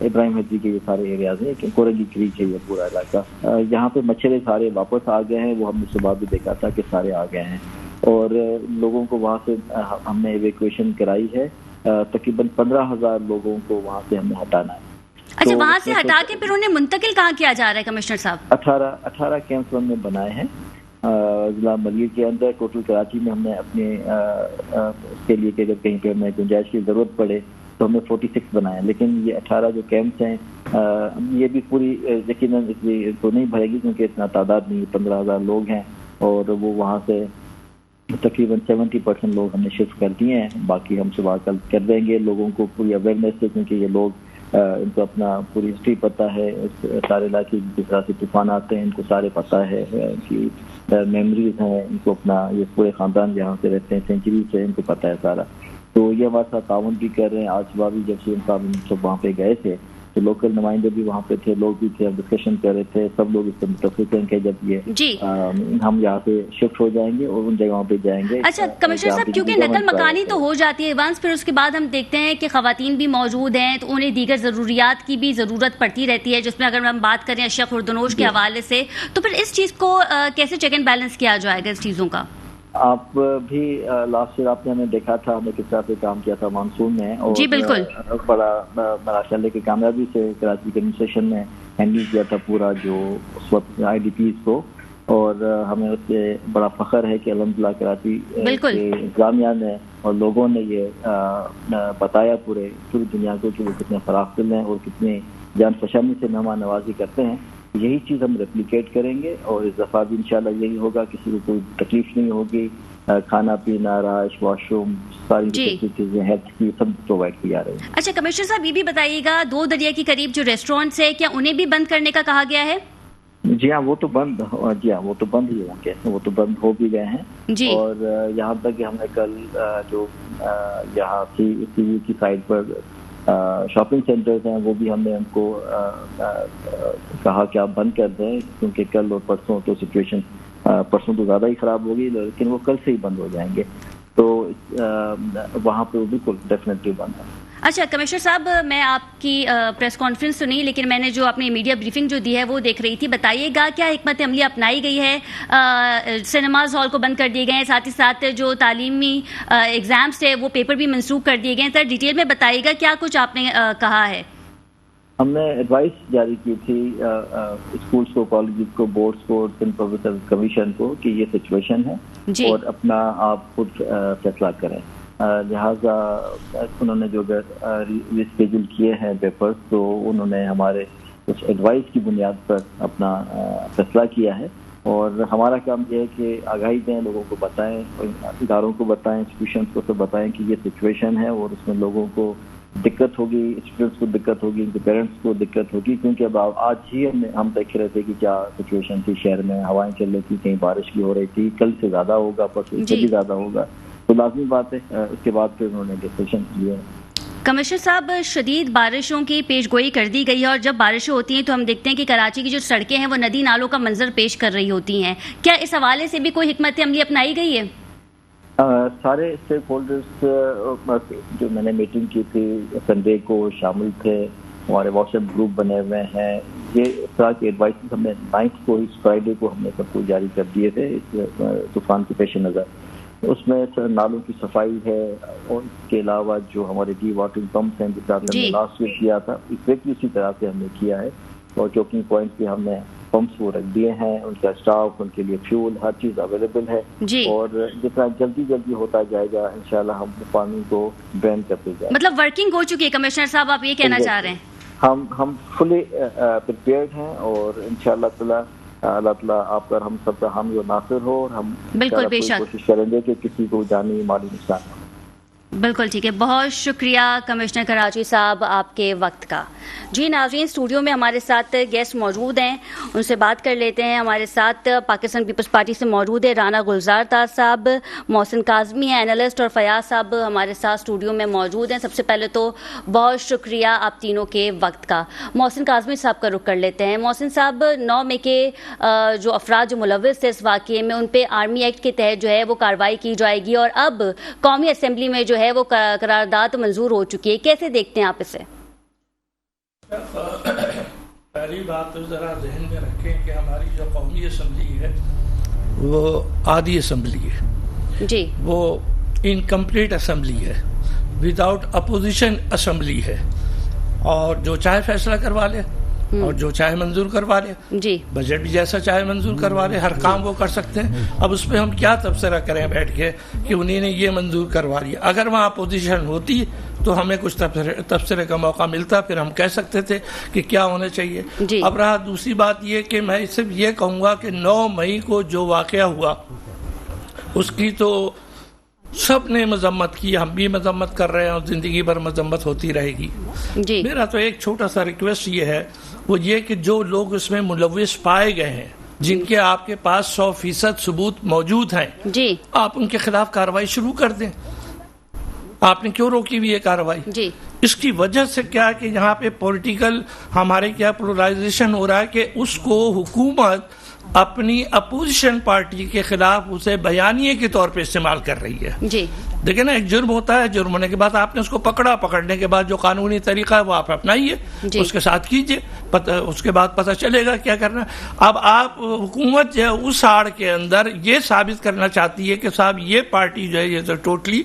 ابراہیم حجی کے یہ سارے ایریاز ہیں کہ کورنگی کریک ہے یہ پورا علاقہ. یہاں پہ مچھرے سارے واپس آ گئے ہیں, وہ ہم نے صبح بھی دیکھا تھا کہ سارے آ گئے ہیں, اور لوگوں کو وہاں سے ہم نے ایویکویشن کرائی ہے. تقریباً 15,000 لوگوں کو وہاں سے ہم نے ہٹانا ہے. اچھا, وہاں سے ہٹا کے پھر انہیں منتقل کہاں کیا جا رہا ہے کمشنر صاحب؟ 18 کیمپس ہم نے بنائے ہیں ضلع ملیر کے اندر. ٹوٹل کراچی میں ہم نے اپنے اس کے لیے کہ اگر کہیں پہ ہمیں گنجائش کی ضرورت پڑے تو ہم نے 46 بنائے ہیں, لیکن یہ 18 جو کیمپس ہیں یہ بھی پوری یقیناً اس لیے تو نہیں بھرے گی کیونکہ اتنا تعداد نہیں, 15,000 لوگ ہیں, اور وہ وہاں سے تقریباً 70% لوگ ہم نے شفٹ کر دیے ہیں. باقی ہم صبح کل کر دیں گے لوگوں کو پوری اویئرنیس سے, کیونکہ یہ لوگ ان کو اپنا پوری ہسٹری پتہ ہے, سارے علاقے جس طرح سے طوفان آتے ہیں ان کو سارے پتہ ہے, ان کی میموریز ہیں, ان کو اپنا یہ پورے خاندان جہاں سے رہتے ہیں سینچری سے ان کو پتہ ہے سارا. تو یہ ہمارے ساتھ تعاون بھی کر رہے ہیں. آج صبح بھی جب سی صاحب سب وہاں پہ گئے تھے تو لوکل نمائندے بھی وہاں پہ تھے, لوگ بھی تھے, ڈسکشن کر رہے تھے, سب لوگ اس سے متفق ہیں کہ جب یہ ہم یہاں سے شفٹ ہو جائیں گے اور ان جگہوں پہ جائیں گے. اچھا کمشنر صاحب, کیونکہ نقل مکانی تو ہو جاتی ہے ایڈوانس, پھر اس کے بعد ہم دیکھتے ہیں کہ خواتین بھی موجود ہیں تو انہیں دیگر ضروریات کی بھی ضرورت پڑتی رہتی ہے, جس میں اگر ہم بات کریں اشیاء خوردنوش کے حوالے سے, تو پھر اس چیز کو کیسے چیک اینڈ بیلنس کیا جائے گا اس چیزوں کا؟ آپ بھی لاسٹ ایئر آپ نے ہمیں دیکھا تھا, ہم نے کس طرح سے کام کیا تھا مانسون میں, اور جی بالکل بڑا ماشاءاللہ کی کامیابی سے کراچی کے ایڈمنسٹریشن نے ہینڈل کیا تھا پورا جو اس وقت IDPs کو, اور ہمیں اس سے بڑا فخر ہے کہ الحمدللہ کراچی کے انتظامیہ نے اور لوگوں نے یہ بتایا پوری دنیا کو کہ وہ کتنے فراخ دل ہیں اور کتنے جان فشانی سے مہمان نوازی کرتے ہیں. یہی چیز ہم ریپلیکیٹ کریں گے, اور اس دفعہ بھی انشاءاللہ یہی ہوگا, کسی کو کوئی تکلیف نہیں ہوگی, کھانا پینا, رہائش, واش روم, ساری چیزیں ہیلتھ کی سب پرووائڈ کی جا رہی ہیں. اچھا کمشنر صاحب, یہ بھی بتائیے گا, 2 دریا کے قریب جو ریسٹورینٹس ہیں کیا انہیں بھی بند کرنے کا کہا گیا ہے؟ جی ہاں, وہ تو بند ہی ہوں گے, وہ تو بند ہو بھی گئے ہیں. اور یہاں تک کہ ہم نے کل جو یہاں سی کی سائڈ پر شاپنگ سینٹرز ہیں وہ بھی ہم نے ان کو کہا کہ آپ بند کر دیں, کیونکہ کل اور پرسوں تو سچویشن پرسوں تو زیادہ ہی خراب ہوگی, لیکن وہ کل سے ہی بند ہو جائیں گے, تو وہاں پہ وہ بالکل ڈیفینیٹلی بند ہے. اچھا کمشنر صاحب, میں آپ کی پریس کانفرنس تو نہیں, لیکن میں نے جو اپنی میڈیا بریفنگ جو دی ہے وہ دیکھ رہی تھی. بتائیے گا کیا حکمت عملی اپنائی گئی ہے؟ سنیماز ہال کو بند کر دیے گئے ہیں, ساتھ ہی ساتھ جو تعلیمی ایگزامس تھے وہ پیپر بھی منسوخ کر دیے گئے ہیں. سر ڈیٹیل میں بتائیے گا کیا کچھ آپ نے کہا ہے؟ ہم نے ایڈوائس جاری کی تھی اسکولس کو, کالجز کو, بورڈز کو, پبلک سروس کمیشن کو کہ یہ سچویشن ہے اور اپنا آپ خود فیصلہ کریں. لہٰذا انہوں نے جو ریسکیجول کیے ہیں پیپرز, تو انہوں نے ہمارے کچھ ایڈوائس کی بنیاد پر اپنا فیصلہ کیا ہے, اور ہمارا کام یہ ہے کہ آگاہی دیں, لوگوں کو بتائیں, اداروں کو بتائیں, انسٹیٹیوشنس کو سب بتائیں کہ یہ سچویشن ہے اور اس میں لوگوں کو دقت ہوگی, اسٹوڈنٹس کو دقت ہوگی, ان کے پیرنٹس کو دقت ہوگی, کیونکہ اب آج ہی ہم دیکھ رہے تھے کہ کیا سچویشن تھی شہر میں, ہوائیں چل رہی تھی, کہیں بارش بھی ہو رہی تھی, کل سے زیادہ ہوگا, پرسوں سے بھی زیادہ ہوگا, تو لازمی بات ہے. اس کے بعد پھر انہوں نے ڈسیشن لیے. کمشنر صاحب, شدید بارشوں کی پیش گوئی کر دی گئی ہے, اور جب بارشیں ہوتی ہیں تو ہم دیکھتے ہیں کہ کراچی کی جو سڑکیں ہیں وہ ندی نالوں کا منظر پیش کر رہی ہوتی ہیں. کیا اس حوالے سے بھی کوئی حکمت عملی اپنائی گئی ہے؟ سارے اسٹیک ہولڈرز جو میں نے میٹنگ کی تھی سنڈے کو شامل تھے, ہمارے واٹس ایپ گروپ بنے ہوئے ہیں. یہ اس طرح کے ایڈوائس ہم نے 9 کو, اس فرائیڈے کو ہم نے سب کو جاری کر دیے تھے اس طوفان کے پیش نظر. اس میں نالوں کی صفائی ہے, اور اس کے علاوہ جو ہمارے ڈی واٹرنگ پمپس ہیں جس طرح سے ہم نے لاسٹ ویک کیا تھا, ایگزیکٹلی اسی طرح سے ہم نے کیا ہے, اور چوکنگ پوائنٹ پہ ہم نے پمپس وہ رکھ دیے ہیں, ان کا اسٹاف, ان کے لیے فیول, ہر چیز اویلیبل ہے. اور جتنا جلدی ہوتا جائے گا انشاءاللہ ہم پانی کو ڈرین کرتے جائیں. مطلب ورکنگ ہو چکی ہے کمشنر صاحب, آپ یہ کہنا چاہ رہے ہیں؟ ہم فلی پریپیئرڈ ہیں, اور انشاءاللہ تعالی اللہ تعالیٰ آپ پر ہم سب کا حامی و ناصر ہو, اور ہم بالکل بے شک کوشش کریں گے کہ کسی کو جانی مالی نقصان نہ ہو. بالکل ٹھیک ہے, بہت شکریہ کمشنر کراچی صاحب آپ کے وقت کا. جی ناظرین, اسٹوڈیو میں ہمارے ساتھ گیسٹ موجود ہیں, ان سے بات کر لیتے ہیں. ہمارے ساتھ پاکستان پیپلز پارٹی سے موجود ہے رانا گلزار تاج صاحب, محسن کاظمی ہیں اینالسٹ, اور فیاض صاحب ہمارے ساتھ اسٹوڈیو میں موجود ہیں. سب سے پہلے تو بہت شکریہ آپ تینوں کے وقت کا. محسن کاظمی صاحب کا رخ کر لیتے ہیں. محسن صاحب, 9 مئی کے جو افراد جو ملوث تھے اس واقعے میں, ان پہ آرمی ایکٹ کے تحت جو ہے وہ کارروائی کی جائے گی, اور اب قومی اسمبلی میں جو ہے وہ قرارداد منظور ہو چکی ہے. کیسے دیکھتے ہیں آپ اسے؟ پہلی بات تو ذرا ذہن میں رکھیں کہ ہماری جو قومی اسمبلی ہے وہ آدھی اسمبلی ہے جی وہ انکمپلیٹ اسمبلی ہے وداؤٹ اپوزیشن اسمبلی ہے اور جو چاہے فیصلہ کروا لے اور جو چاہے منظور کروا لے جی بجٹ بھی جیسا چاہے منظور کروا لے ہر کام وہ کر سکتے ہیں. اب اس پہ ہم کیا تبصرہ کریں بیٹھ کے کہ انہیں نے یہ منظور کروا لیا. اگر وہاں اپوزیشن ہوتی تو ہمیں کچھ تبصرے کا موقع ملتا پھر ہم کہہ سکتے تھے کہ کیا ہونا چاہیے. جی. اب رہا دوسری بات یہ کہ میں صرف یہ کہوں گا کہ 9 مئی کو جو واقعہ ہوا اس کی تو سب نے مذمت کی, ہم بھی مذمت کر رہے ہیں اور زندگی بھر مذمت ہوتی رہے گی. جی میرا تو ایک چھوٹا سا ریکویسٹ یہ ہے وہ یہ کہ جو لوگ اس میں ملوث پائے گئے ہیں جن کے آپ کے پاس 100% ثبوت موجود ہیں جی آپ ان کے خلاف کارروائی شروع کر دیں. آپ نے کیوں روکی ہوئی ہے کارروائی؟ جی اس کی وجہ سے کیا کہ یہاں پہ پولیٹیکل ہمارے کیا پولرائزیشن ہو رہا ہے کہ اس کو حکومت اپنی اپوزیشن پارٹی کے خلاف اسے بیانیے کے طور پہ استعمال کر رہی ہے. جی دیکھیں نا ایک جرم ہوتا ہے, جرم ہونے کے بعد آپ نے اس کو پکڑا, پکڑنے کے بعد جو قانونی طریقہ ہے وہ آپ اپنائیے, جی. اس کے ساتھ کیجئے, اس کے بعد پتہ چلے گا کیا کرنا. اب آپ حکومت جو ہے اس آڑ کے اندر یہ ثابت کرنا چاہتی ہے کہ صاحب یہ پارٹی جو ہے یہ تو ٹوٹلی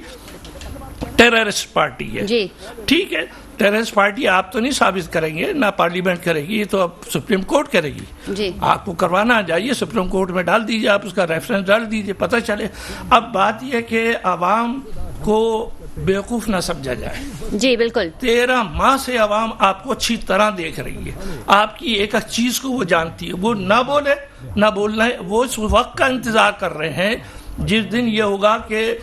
ٹیررسٹ پارٹی ہے. جی ٹھیک ہے, ٹیررسٹ پارٹی آپ تو نہیں ثابت کریں گے, نہ پارلیمنٹ کرے گی, یہ تو اب سپریم کورٹ کرے گی. جی آپ کو کروانا جائیے سپریم کورٹ میں ڈال دیجیے, آپ اس کا ریفرنس ڈال دیجیے, پتہ چلے. اب بات یہ کہ عوام کو بیوقوف نہ سمجھا جائے. جی بالکل 13 ماہ سے عوام آپ کو اچھی طرح دیکھ رہی ہے, آپ کی ایک چیز کو وہ جانتی ہے, وہ نہ بولے نہ بولنا ہے, وہ اس وقت کا انتظار کر رہے ہیں جس دن یہ ہوگا کہ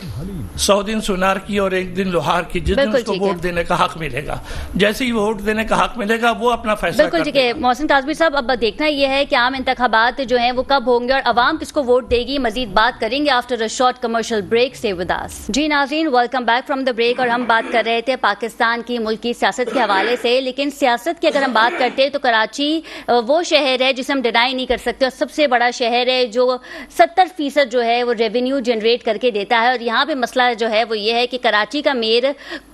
100 دن سونار کی اور 1 دن لوہار کی, جس دن اس کو ووٹ دینے کا حق ملے گا, جیسے ہی ووٹ دینے کا حق ملے گا وہ اپنا فیصلہ بالکل. ٹھیک ہے محسن کاظمی صاحب, اب دیکھنا یہ ہے کہ عام انتخابات جو ہیں وہ کب ہوں گے اور عوام کس کو ووٹ دے گی. مزید بات کریں گے after a short commercial break. Stay with us. جی ناظرین, welcome back from the break. اور ہم بات کر رہے تھے پاکستان کی ملکی سیاست کے حوالے سے, لیکن سیاست کی اگر ہم بات کرتے ہیں تو کراچی وہ شہر ہے جسے ہم ڈینائی نہیں کر سکتے, اور سب سے بڑا شہر ہے جو 70% جو ہے وہ ریونیو جنریٹ کر کے دیتا ہے. اور یہاں پہ مسئلہ جو ہے وہ یہ ہے کہ کراچی کا میئر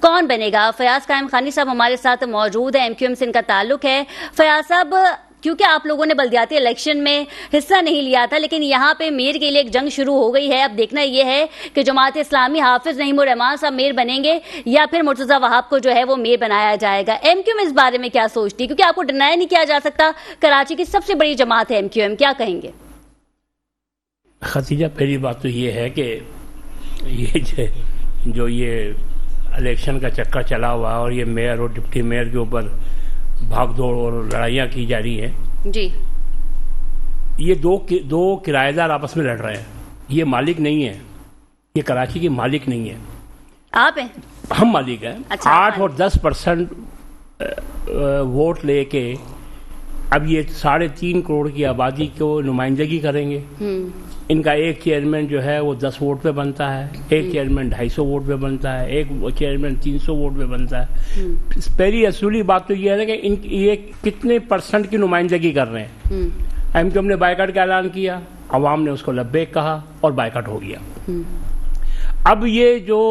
کون بنے گا. فیاض قائم خانی صاحب ہمارے ساتھ موجود ہیں, MQM سے ان کا تعلق ہے. فیاض صاحب, کیونکہ آپ لوگوں نے بلدیاتی الیکشن میں حصہ نہیں لیا تھا, لیکن یہاں پہ میئر کے لیے ایک جنگ شروع ہو گئی ہے. اب دیکھنا یہ ہے کہ جماعت اسلامی حافظ نعیم الرحمان صاحب میئر بنیں گے یا پھر مرتضیٰ وہاب کو جو ہے وہ میئر بنایا جائے گا. MQM اس بارے میں کیا سوچتی, کیونکہ آپ کو ڈینائی نہیں کیا جا سکتا کراچی کی سب سے بڑی جماعت ہے MQM, کیا کہیں گے؟ ختیجہ, پہلی بات تو یہ ہے کہ یہ جو یہ الیکشن کا چکر چلا ہوا اور یہ میئر اور ڈپٹی میئر کے اوپر بھاگ دوڑ اور لڑائیاں کی جا رہی ہیں, جی یہ دو کرایہ دار آپس میں لڑ رہے ہیں. یہ مالک نہیں ہے, یہ کراچی کی مالک نہیں ہے, آپ ہیں, ہم مالک ہیں. اچھا, 8 اور 10% ووٹ لے کے اب یہ 3.5 کروڑ کی آبادی کو نمائندگی کریں گے. ان کا ایک چیئرمین جو ہے وہ 10 ووٹ پہ بنتا ہے, ایک چیئرمین 250 ووٹ پہ بنتا ہے, ایک چیئرمین 300 ووٹ پہ بنتا ہے. پہلی اصولی بات تو یہ ہے کہ یہ کتنے % کی نمائندگی کر رہے ہیں. MQM نے بائیکاٹ کا اعلان کیا, عوام نے اس کو لبیک کہا اور بائیکاٹ ہو گیا. اب یہ جو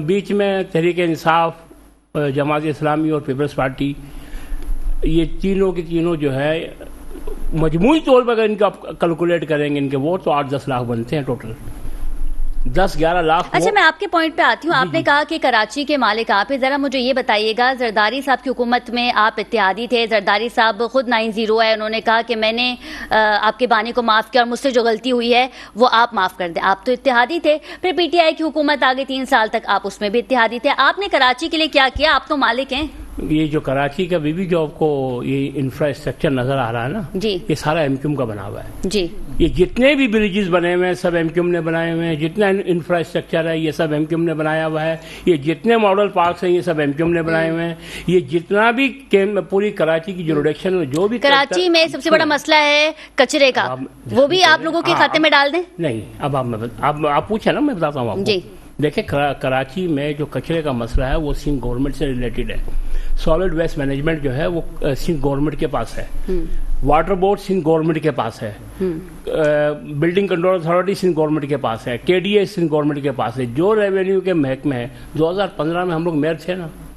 بیچ میں تحریک انصاف, جماعت اسلامی اور پیپلز پارٹی, یہ تینوں کے تینوں جو ہے مجموعی طور پر اگر ان کا کیلکولیٹ کریں گے ان کے ووٹ تو 8-10 لاکھ بنتے ہیں ٹوٹل, 10-11 لاکھ. اچھا, میں آپ کے پوائنٹ پہ آتی ہوں. آپ نے کہا کہ کراچی کے مالک آپ ہیں, ذرا مجھے یہ بتائیے گا, زرداری صاحب کی حکومت میں آپ اتحادی تھے, زرداری صاحب خود 9-0 ہے, انہوں نے کہا کہ میں نے آپ کے بانی کو معاف کیا اور مجھ سے جو غلطی ہوئی ہے وہ آپ معاف کر دیں. آپ تو اتحادی تھے, پھر PTI کی حکومت آگے 3 سال تک آپ اس میں بھی اتحادی تھے. آپ نے کراچی کے لیے کیا کیا؟ آپ تو مالک ہیں. یہ جو کراچی کا بھی جو آپ کو یہ انفراسٹرکچر نظر آ رہا ہے نا, جی یہ سارا MQM کا بنا ہوا ہے. جی یہ جتنے بھی بریجز بنے ہوئے ہیں سب MQM نے بنائے ہوئے ہیں, جتنا انفراسٹرکچر ہے یہ سب MQM نے بنایا ہوا ہے, یہ جتنے ماڈل پارکس ہیں یہ سب MQM نے بنائے ہوئے ہیں, یہ جتنا بھی پوری کراچی کی جوریڈکشن میں جو بھی کراچی میں سب سے بڑا مسئلہ ہے کچرے کا, وہ بھی آپ لوگوں کے کھاتے میں ڈال دیں. نہیں, اب آپ پوچھیں نا, میں بتاتا ہوں آپ کو. جی دیکھیں, کراچی میں جو کچرے کا مسئلہ ہے وہ سندھ گورنمنٹ سے ریلیٹڈ ہے. سالڈ ویسٹ مینجمنٹ جو ہے وہ سندھ گورنمنٹ کے پاس ہے, واٹر بورڈ سندھ گورنمنٹ کے پاس ہے, building control authority Sindh government کے پاس ہے, KDA سندھ گورنمنٹ کے پاس ہے. جو ریونیو کے محکمے ہیں 2015 میں ہم لوگ میئر تھے نا,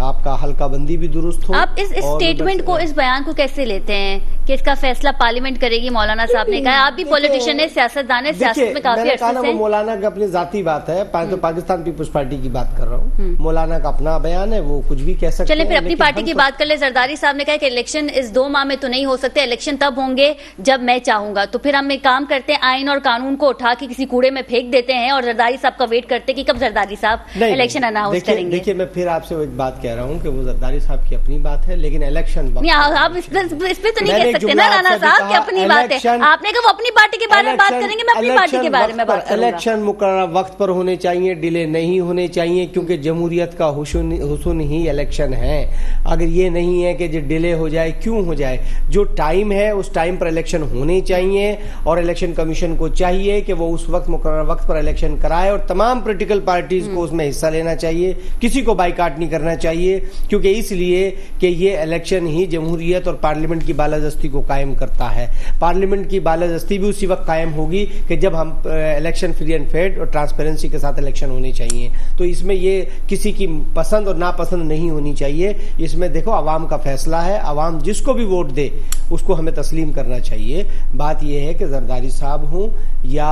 آپ کا حلقہ بندی بھی درست ہو. آپ اس اسٹیٹمنٹ کو، اس بیان کو کیسے لیتے ہیں کہ اس کا فیصلہ پارلیمنٹ کرے گی؟ مولانا صاحب نے کہا، آپ بھی پولیٹیشین ہے، سیاستدان ہے، سیاست میں کافی عرصے سے. وہ مولانا کا اپنی ذاتی بات ہے، تو پاکستان پیپلز پارٹی کی بات کر رہا ہوں. مولانا کا اپنا بیان ہے، وہ کچھ بھی کہہ سکتے ہیں. چلیں پھر اپنی پارٹی کی بات کر لیں. زرداری صاحب نے کہا کہ الیکشن اس 2 ماہ میں تو نہیں ہو سکتے، الیکشن تب ہوں گے جب میں چاہوں گا. تو پھر ہم ایک کام کرتے ہیں، آئین اور قانون کو اٹھا کے کسی کوڑے میں پھینک دیتے ہیں اور زرداری صاحب کا ویٹ کرتے کہ کب زرداری صاحب الیکشن اناؤنس کریں گے. دیکھیے میں پھر آپ سے ایک بات کہہ رہا ہوں کہ وہ زرداری صاحب کی اپنی بات ہے، لیکن الیکشن آپ اس پہ تو نہیں کہہ سکتے نا رانا صاحب کہ اپنی بات ہے. آپ نے کہا وہ اپنی پارٹی کے بارے میں بات کریں گے، میں اپنی پارٹی کے بارے میں بات کروں گا. الیکشن مقررہ وقت پر ہونے چاہیے، ڈیلے نہیں ہونے چاہیے، کیونکہ جمہوریت کا حسن ہی الیکشن ہے. اگر یہ نہیں ہے کہ جو ڈیلے ہو جائے، کیوں ہو جائے؟ جو ٹائم ہے اس ٹائم پر الیکشن ہونے چاہیے، اور الیکشن کمیشن کو چاہیے کہ وہ اس وقت مقررہ وقت پر الیکشن کرائے، اور تمام پولیٹیکل پارٹیز کو اس میں حصہ لینا چاہیے. کسی کو بائیکاٹ نہیں کرنا چاہیے، کیونکہ اس لیے کہ یہ الیکشن ہی جمہوریت اور پارلیمنٹ کی بالادستی کو قائم کرتا ہے. پارلیمنٹ کی بالادستی بھی اسی وقت قائم ہوگی کہ جب ہم الیکشن فری اینڈ فیئر اور ٹرانسپیرنسی کے ساتھ الیکشن ہونے چاہیے. تو اس میں یہ کسی کی پسند اور ناپسند نہیں ہونی چاہیے. اس میں دیکھو عوام کا فیصلہ ہے، عوام جس کو بھی ووٹ دے اس کو ہمیں تسلیم کرنا چاہیے. بات یہ ہے کہ زرداری صاحب ہوں یا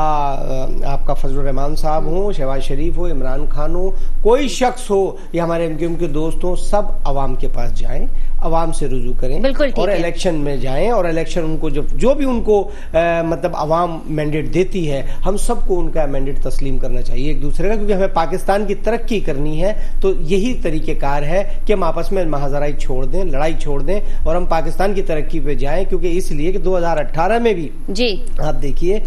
آپ کا فضل الرحمان صاحب ہوں، شہباز شریف ہو، عمران خان ہو، کوئی شخص ہو یا ہمارے MQM کے دوست ہوں، سب عوام کے پاس جائیں، عوام سے رجوع کریں اور الیکشن میں جائیں. اور الیکشن ان کو جو بھی ان کو مطلب عوام مینڈیٹ دیتی ہے، ہم سب کو ان کا مینڈیٹ تسلیم کرنا چاہیے ایک دوسرے کا، کیونکہ ہمیں پاکستان کی ترقی کرنی ہے. تو یہی طریقہ کار ہے کہ ہم آپس میں مہاجرائی چھوڑ دیں، لڑائی چھوڑ دیں، اور ہم پاکستان کی ترقی پہ جائیں. کیونکہ اس لیے کہ 2018 میں بھی آپ دیکھیے،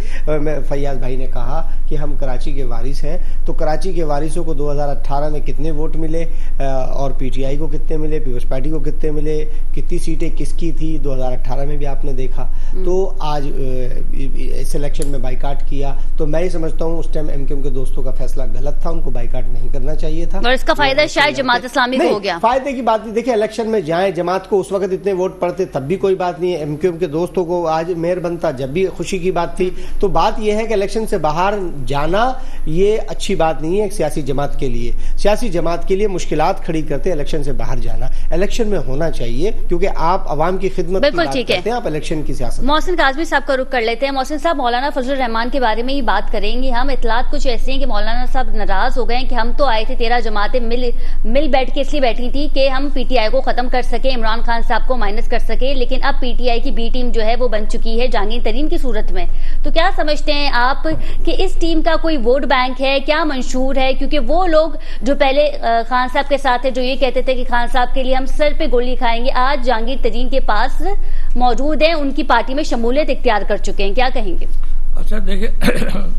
فیاض بھائی نے کہا کہ ہم کراچی کے وارث ہیں، تو کراچی کے وارثوں کو 2018 میں کتنے ووٹ ملے، اور PTI کو کتنے ملے، پیپلز پارٹی کو کتنے ملے، کتنی سیٹیں کس کی تھی 2018 میں بھی آپ نے دیکھا. تو آج اس الیکشن میں بائیکاٹ کیا. تو میں یہ سمجھتا ہوں اس ٹائم MQM کے دوستوں کا فیصلہ غلط تھا، ان کو بائیکاٹ نہیں کرنا چاہیے تھا. اور اس کا فائدہ شاید جماعت اسلامی کو ہو گیا. فائدے کی بات نہیں. دیکھیں الیکشن میں جائیں، جماعت کو اس وقت اتنے ووٹ پڑتے تب بھی کوئی بات نہیں ہے، MQM کے دوستوں کو آج میئر بنتا جب بھی خوشی کی بات تھی. تو بات یہ ہے کہ الیکشن سے باہر جانا یہ اچھی بات نہیں ہے ایک سیاسی جماعت کے لیے. سیاسی جماعت کے لیے مشکلات کھڑی کرتے الیکشن سے باہر جانا. الیکشن میں ہونا چاہیے کیونکہ آپ عوام کی خدمت کی بات کرتے ہیں، آپ الیکشن کی سیاست. محسن کاظمی صاحب کا رخ کر لیتے ہیں. محسن صاحب، مولانا فضل الرحمان کے بارے میں ہی بات کریں گے ہم. اطلاعات کچھ ایسی ہیں کہ مولانا صاحب ناراض ہو گئے ہیں کہ ہم تو آئے تھے 13 جماعتیں مل بیٹھ کے اس لیے بیٹھی تھی کہ ہم PTI کو ختم کر سکے، عمران خان صاحب کو مائنس کر سکے. لیکن اب PTI کی B ٹیم جو ہے وہ بن چکی ہے جہانگیر ترین کی صورت میں. تو کیا سمجھتے ہیں آپ کہ اس ٹیم کا کوئی ووٹ بینک ہے؟ کیا منشور ہے؟ کیونکہ وہ لوگ جو پہلے خان صاحب کے ساتھ تھے، جو یہ کہتے تھے کہ خان صاحب کے لیے ہم سر پہ گولی کھائیں گے، آج جہانگیر ترین کے پاس موجود ہیں، ان کی پارٹی میں شمولیت اختیار کر چکے ہیں. کیا کہیں گے؟ اچھا دیکھیں،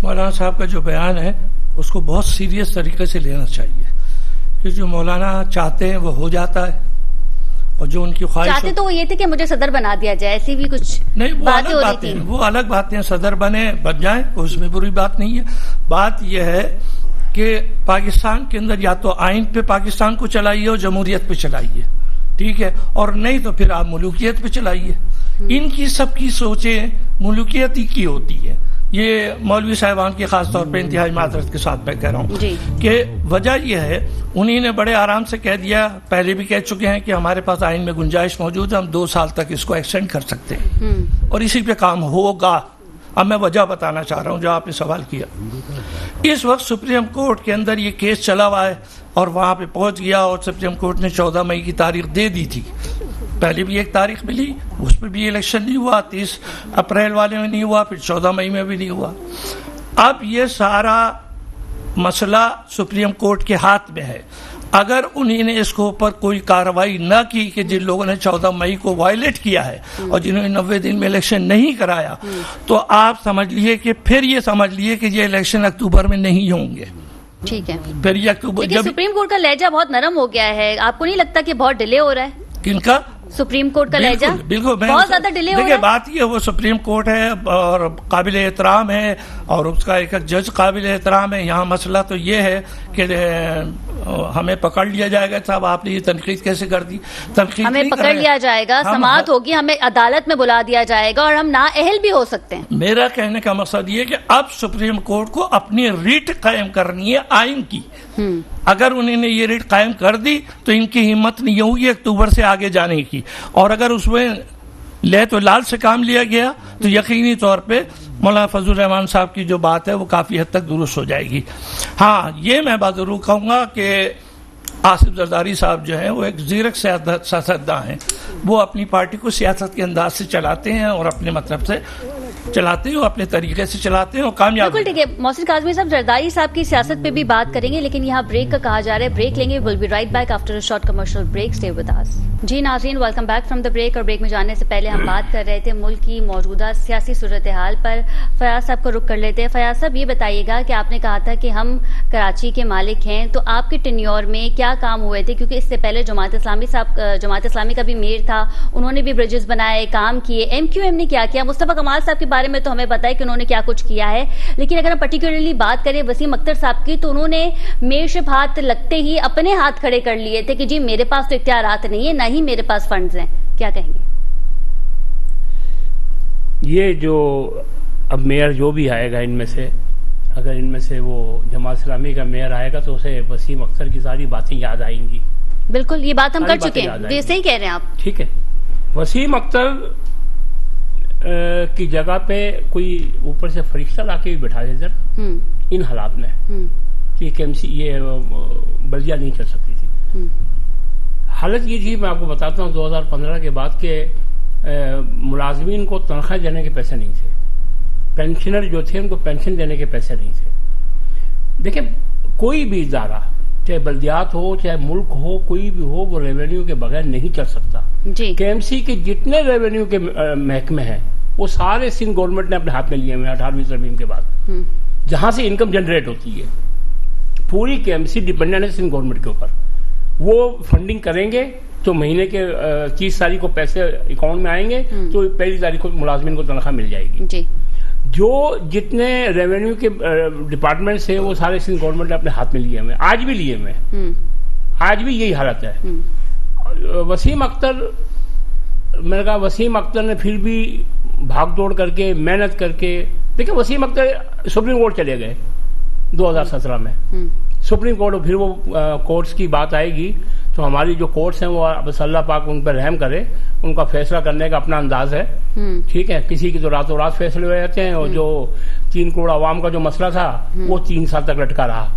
مولانا صاحب کا جو بیان ہے اس کو بہت سیریس طریقے سے لینا چاہیے، کہ جو مولانا چاہتے ہیں وہ ہو جاتا ہے، اور جو ان کی خواہش چاہتے تو وہ یہ تھے کہ مجھے صدر بنا دیا جائے، ایسی بھی کچھ باتیں ہو رہی تھیں. وہ الگ باتیں، صدر بن جائیں، اس میں بری بات نہیں ہے. بات یہ ہے کہ پاکستان کے اندر یا تو آئین پہ پاکستان کو چلائیے اور جمہوریت پہ چلائیے، ٹھیک ہے، اور نہیں تو پھر آپ ملوکیت پہ چلائیے. ان کی سب کی سوچیں ملوکیت ہی کی ہوتی ہے. یہ مولوی صاحبان کی خاص طور پہ انتہائی معذرت کے ساتھ میں کہہ رہا ہوں کہ وجہ یہ ہے، انہی نے بڑے آرام سے کہہ دیا، پہلے بھی کہہ چکے ہیں کہ ہمارے پاس آئین میں گنجائش موجود ہے، ہم 2 سال تک اس کو ایکسٹینڈ کر سکتے ہیں، اور اسی پہ کام ہوگا. اب میں وجہ بتانا چاہ رہا ہوں جو آپ نے سوال کیا. اس وقت سپریم کورٹ کے اندر یہ کیس چلا ہوا ہے، اور وہاں پہ پہنچ گیا، اور سپریم کورٹ نے 14 مئی کی تاریخ دے دی تھی. پہلے بھی ایک تاریخ ملی، اس پہ بھی الیکشن نہیں ہوا، 30 اپریل والے میں نہیں ہوا، پھر 14 مئی میں بھی نہیں ہوا. اب یہ سارا مسئلہ سپریم کورٹ کے ہاتھ میں ہے. اگر انہی نے اس کے اوپر کوئی کارروائی نہ کی کہ جن لوگوں نے 14 مئی کو وائلیٹ کیا ہے اور جنہوں نے 90 دن میں الیکشن نہیں کرایا، تو آپ سمجھ لیے کہ پھر یہ سمجھ لیے کہ یہ الیکشن اکتوبر میں نہیں ہوں گے. ٹھیک ہے، پھر یہ اکتوبر جب سپریم کورٹ کا لہجہ بہت نرم ہو گیا ہے، آپ کو نہیں لگتا کہ بہت ڈیلے ہو رہا ہے؟ کن کا؟ سپریم کورٹ کا لہجہ بالکل بہت زیادہ ڈیلے ہو رہا ہے. دیکھیں بات یہ، وہ سپریم کورٹ ہے اور قابل احترام ہے، اور اس کا ایک جج قابل احترام ہے. یہاں مسئلہ تو یہ ہے کہ ہمیں پکڑ لیا جائے گا. صاحب آپ نے یہ تنقید کیسے کر دی؟ تنقید ہمیں پکڑ لیا جائے گا، سماعت ہوگی، ہمیں عدالت میں بلا دیا جائے گا، اور ہم نااہل بھی ہو سکتے ہیں. میرا کہنے کا مقصد یہ ہے کہ اب سپریم کورٹ کو اپنی ریٹ قائم کرنی ہے آئین کی. اگر انہوں نے یہ ریٹ قائم کر دی تو ان کی ہمت نہیں ہوگی اکتوبر سے آگے جانے کی، اور اگر اس میں لے تو لال سے کام لیا گیا تو یقینی طور پہ مولانا فضل الرحمان صاحب کی جو بات ہے وہ کافی حد تک درست ہو جائے گی. ہاں یہ میں بات ضرور کہوں گا کہ آصف زرداری صاحب جو ہیں وہ ایک زیرک سیاستداں ہیں، وہ اپنی پارٹی کو سیاست کے انداز سے چلاتے ہیں اور اپنے مطلب سے چلاتے ہیں، اپنے طریقے سے چلاتے ہیں اور کامیاب. بالکل ٹھیک ہے محسن کاظمی صاحب، زرداری صاحب کی سیاست پہ بھی بات کریں گے، لیکن یہاں بریک کا کہا جا رہا ہے، بریک لیں گے. Will be right back after a short commercial break. Stay with us. جی ناظرین، welcome back from the break. اور بریک میں جانے سے پہلے ہم بات کر رہے تھے ملک کی موجودہ سیاسی صورتحال پر. فیاض صاحب کو رک کر لیتے ہیں. فیاض صاحب یہ بتائیے گا کہ آپ نے کہا تھا کہ ہم کراچی کے مالک ہیں، تو آپ کے ٹینیور میں کیا کام ہوئے تھے؟ کیونکہ اس سے پہلے جماعت اسلامی کا بھی میر تھا، انہوں نے بھی برجز بنائے، کام کیے. ایم کیو ایم نے کیا کیا؟ مصطفیٰ کمال صاحب کے بارے میں تو ہمیں پتہ ہے کہ انہوں نے کیا کچھ کیا ہے، لیکن اگر ہم پرٹیکولرلی بات کریں وسیم اختر صاحب کی، تو انہوں نے میئرشپ ہاتھ لگتے ہی اپنے ہاتھ کھڑے کر لیے تھے کہ جی میرے پاس تو اختیارات نہیں ہے، نہ ہی میرے پاس فنڈز ہیں. کیا کہیں گے؟ یہ جو اب میئر جو بھی آئے گا ان میں سے، اگر ان میں سے وہ جماعت اسلامی کا میئر آئے گا تو اسے وسیم اختر کی ساری باتیں یاد آئیں گی. بالکل، یہ بات ہم کر چکے ہیں، یہ صحیح کہہ رہے ہیں آپ. ٹھیک ہے، وسیم اختر کی جگہ پہ کوئی اوپر سے فرشتہ لا کے بھی بٹھا دے ذرا ان حالات میں کہ یہ بلدیہ نہیں چل سکتی تھی. حالت یہ تھی، میں آپ کو بتاتا ہوں 2015 کے بعد کہ ملازمین کو تنخواہ دینے کے پیسے نہیں تھے، پینشنر جو تھے ان کو پینشن دینے کے پیسے نہیں تھے. دیکھیں کوئی بھی ادارہ، چاہے بلدیات ہو چاہے ملک ہو، کوئی بھی ہو، وہ ریونیو کے بغیر نہیں چل سکتا. کے ایم سی کے جتنے ریونیو کے محکمے ہیں وہ سارے سندھ گورنمنٹ نے اپنے ہاتھ میں لیے ہوئے ہیں 18ویں ترمیم کے بعد. جہاں سے انکم جنریٹ ہوتی ہے پوری کے ایم سی ڈیپینڈنٹ ہے سندھ گورنمنٹ کے اوپر. وہ فنڈنگ کریں گے تو مہینے کے 30 تاریخ کو پیسے اکاؤنٹ میں آئیں گے تو 1 تاریخ کو ملازمین کو تنخواہ مل جائے گی. جو جتنے ریونیو کے ڈپارٹمنٹس ہیں وہ سارے سندھ گورنمنٹ نے اپنے ہاتھ میں لیے ہوئے، آج بھی لیے ہوئے، آج بھی یہی حالت ہے. وسیم اختر، میں نے کہا وسیم اختر نے پھر بھی بھاگ دوڑ کر کے محنت کر کے، دیکھیں وسیم اختر سپریم کورٹ چلے گئے 2017 میں. سپریم کورٹ، پھر وہ کورٹس کی بات آئے گی تو ہماری جو کورٹس ہیں وہ بس اللہ پاک ان پر رحم کرے، ان کا فیصلہ کرنے کا اپنا انداز ہے. ٹھیک ہے، کسی کی تو راتوں رات فیصلے ہو جاتے ہیں، اور جو 3 کروڑ عوام کا جو مسئلہ تھا وہ 3 سال تک لٹکا رہا.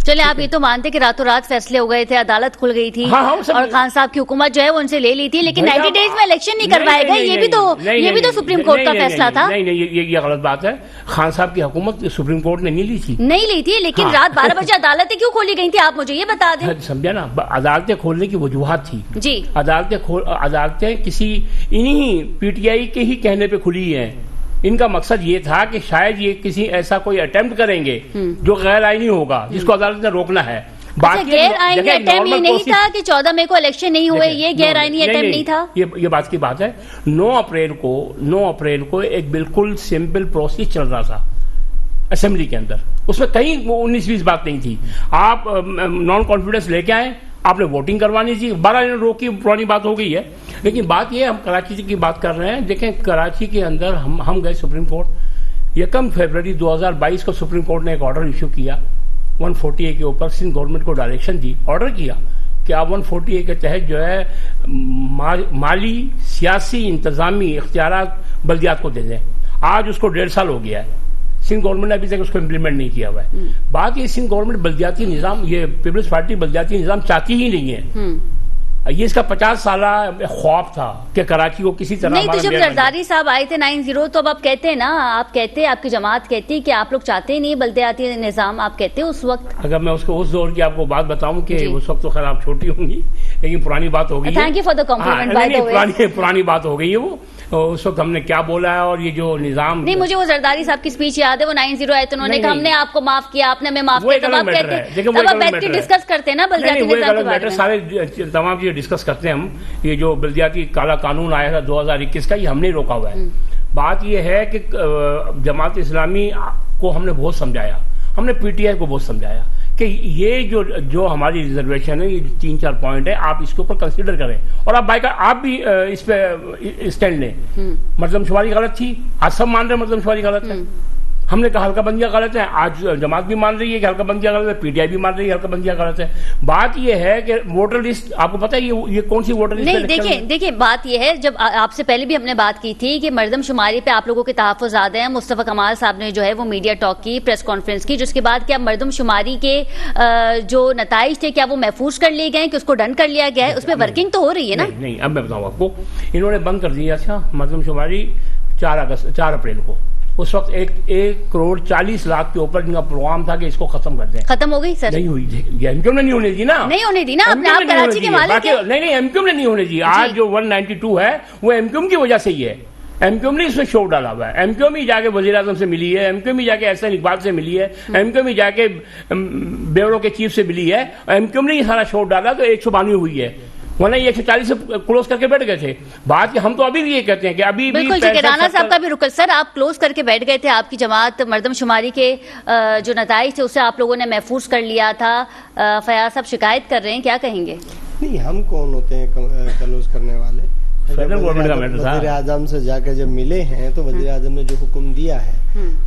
چلے آپ یہ تو مانتے کہ راتوں رات فیصلے ہو گئے تھے، عدالت کھل گئی تھی اور خان صاحب کی حکومت جو ہے وہ ان سے لے لی تھی، لیکن 90 ڈیز میں الیکشن نہیں کروائے گئے. یہ بھی تو سپریم کورٹ کا فیصلہ تھا. نہیں، یہ غلط بات ہے. خان صاحب کی حکومت سپریم کورٹ نے نہیں لی تھی، لیکن رات 12 بجے عدالتیں کیوں کھولی گئی تھی آپ مجھے یہ بتا دیں. سمجھا نا، عدالتیں کھولنے کی وجوہات تھی. جی، عدالتیں کسی انہی پی ٹی آئی کے ہی کہنے پہ کھلی ہیں. ان کا مقصد یہ تھا کہ شاید یہ کسی ایسا کوئی اٹیمپٹ کریں گے جو غیر آئینی ہوگا، جس کو عدالت نے روکنا ہے. غیر آئینی اٹیمپٹ یہ نہیں تھا کہ 14 مئی کو الیکشن نہیں ہوئے، یہ غیر آئینی اٹیمپٹ نہیں تھا. یہ بات کی بات ہے. 9 اپریل کو ایک بالکل سمپل پروسیس چل رہا تھا اسمبلی کے اندر، اس میں کہیں 19-20 بات نہیں تھی. آپ نان کانفیڈنس لے کے آئے، آپ نے ووٹنگ روانی تھی، 12 دن روکی، پرانی بات ہو گئی ہے. لیکن بات یہ، ہم کراچی کی بات کر رہے ہیں. دیکھیں کراچی کے اندر ہم گئے سپریم کورٹ. 1 فروری 2022 کو سپریم کورٹ نے ایک آرڈر ایشو کیا 140A کے اوپر. سندھ گورنمنٹ کو ڈائریکشن دی، آرڈر کیا کہ آپ 140A کے تحت جو ہے مالی، سیاسی، انتظامی اختیارات بلدیات کو دے دیں. آج اس کو 1.5 سال ہو گیا ہے، سندھ گورنمنٹ نے ابھی تک اس کو امپلیمنٹ نہیں کیا ہوا ہے. بات یہ سندھ گورنمنٹ بلدیاتی نظام، یہ پیپلز پارٹی بلدیاتی نظام چاہتی ہی نہیں ہے. یہ اس کا 50 سالہ خواب تھا کہ کراچی کو کسی طرح. نہیں تو جب زرداری صاحب آئے تھے 90 تو اب آپ کہتے ہیں نا، آپ کہتے آپ کی جماعت کہتی کہ آپ لوگ چاہتے ہی نہیں بلدیاتی نظام، آپ کہتے اس وقت. اگر میں اس کو اس دور کی آپ کو بات بتاؤں کہ اس وقت تو خیر آپ چھوٹی ہوں گی، لیکن پرانی بات ہو گئی. Thank you for the complement. پرانی بات ہو گئی ہے وہ. اس وقت ہم نے کیا بولا ہے اور یہ جو نظام. نہیں، مجھے وہ زرداری صاحب کی اسپیچ یاد ہے، وہ 90 آئے تو انہوں نے کہا ہم نے آپ کو معاف کیا، آپ نے ہمیں معاف کیا. تب آپ بیٹھ کے ڈسکس کرتے ہیں نا بلدیاتی نظام کے بارے میں. سارے تمام چیزیں ڈسکس کرتے ہیں ہم. یہ جو بلدیاتی کالا قانون آیا تھا 2021 کا، یہ ہم نے روکا ہوا ہے. بات یہ ہے کہ جماعت اسلامی کو ہم نے بہت سمجھایا، ہم نے پی ٹی آئی کو بہت سمجھایا کہ یہ جو ہماری ریزرویشن ہے، یہ 3-4 پوائنٹ ہے، آپ اس کے اوپر کنسیڈر کریں اور آپ بھی اس پہ اسٹینڈ لیں. مردم شماری غلط تھی، آج سب مان رہے ہیں مردم شماری غلط ہے. ہم نے کہا حلقہ بندیاں غلط ہے، آج جماعت بھی مان رہی ہے کہ حلقہ بندیاں غلط ہے، پی ٹی آئی بھی مان رہی ہے حلقہ بندیاں غلط ہے. بات یہ ہے کہ ووٹر لسٹ آپ کو پتہ ہے یہ کون سی ووٹر لسٹ نہیں، دیکھیں بات یہ ہے، جب آپ سے پہلے بھی ہم نے بات کی تھی کہ مردم شماری پہ آپ لوگوں کے تحفظ زیادہ ہیں. مصطفیٰ کمال صاحب نے جو ہے وہ میڈیا ٹاک کی، پریس کانفرنس کی، جس کے بعد کیا مردم شماری کے جو نتائج تھے کیا وہ محفوظ کر لیے گئے ہیں کہ اس کو ڈن کر لیا گیا ہے؟ اس پہ ورکنگ تو ہو رہی ہے نا؟ نہیں، اب میں بتاؤں آپ کو، انہوں نے بند کر دیا تھا مردم شماری 4 اپریل کو. اس وقت 1,40,00,000 کے اوپر ان کا پروگرام تھا کہ اس کو ختم کر دیں. ختم ہو گئی سر؟ نہیں ہوئی، ایم کیو نے نہیں ہونے دی نا. نہیں ہونے دی نا، آپ کراچی کے مالک ہیں. نہیں، ایم کیو نے نہیں ہونے دی. آج جو 192 ہے وہ ایم کیو کی وجہ سے ہی ہے. ایم کیو نے اس میں شور ڈالا ہوا ہے. ایم کیو میں جا کے وزیر اعظم سے ملی ہے، ایم کیو میں جا کے احسن اقبال سے ملی ہے، ایم کیو میں جا کے بیورو کے چیف سے ملی ہے. ایم کیو نے یہ سارا شور ڈالا تو 192 ہوئی ہے، ورنہ یہ 140 سے کلوز کر کے بیٹھ گئے تھے. بات کہ ہم تو ابھی بھی یہ کہتے ہیں کہ ابھی بھی بالکل ٹھیک ہے. رانا صاحب کا بھی رکل. سر آپ کلوز کر کے بیٹھ گئے تھے، آپ کی جماعت مردم شماری کے جو نتائج تھے اسے آپ لوگوں نے محفوظ کر لیا تھا. فیاض صاحب شکایت کر رہے ہیں، کیا کہیں گے؟ نہیں، ہم کون ہوتے ہیں کلوز کرنے والے؟ وزیر اعظم سے جا کے جب ملے ہیں تو وزیر اعظم نے جو حکم دیا ہے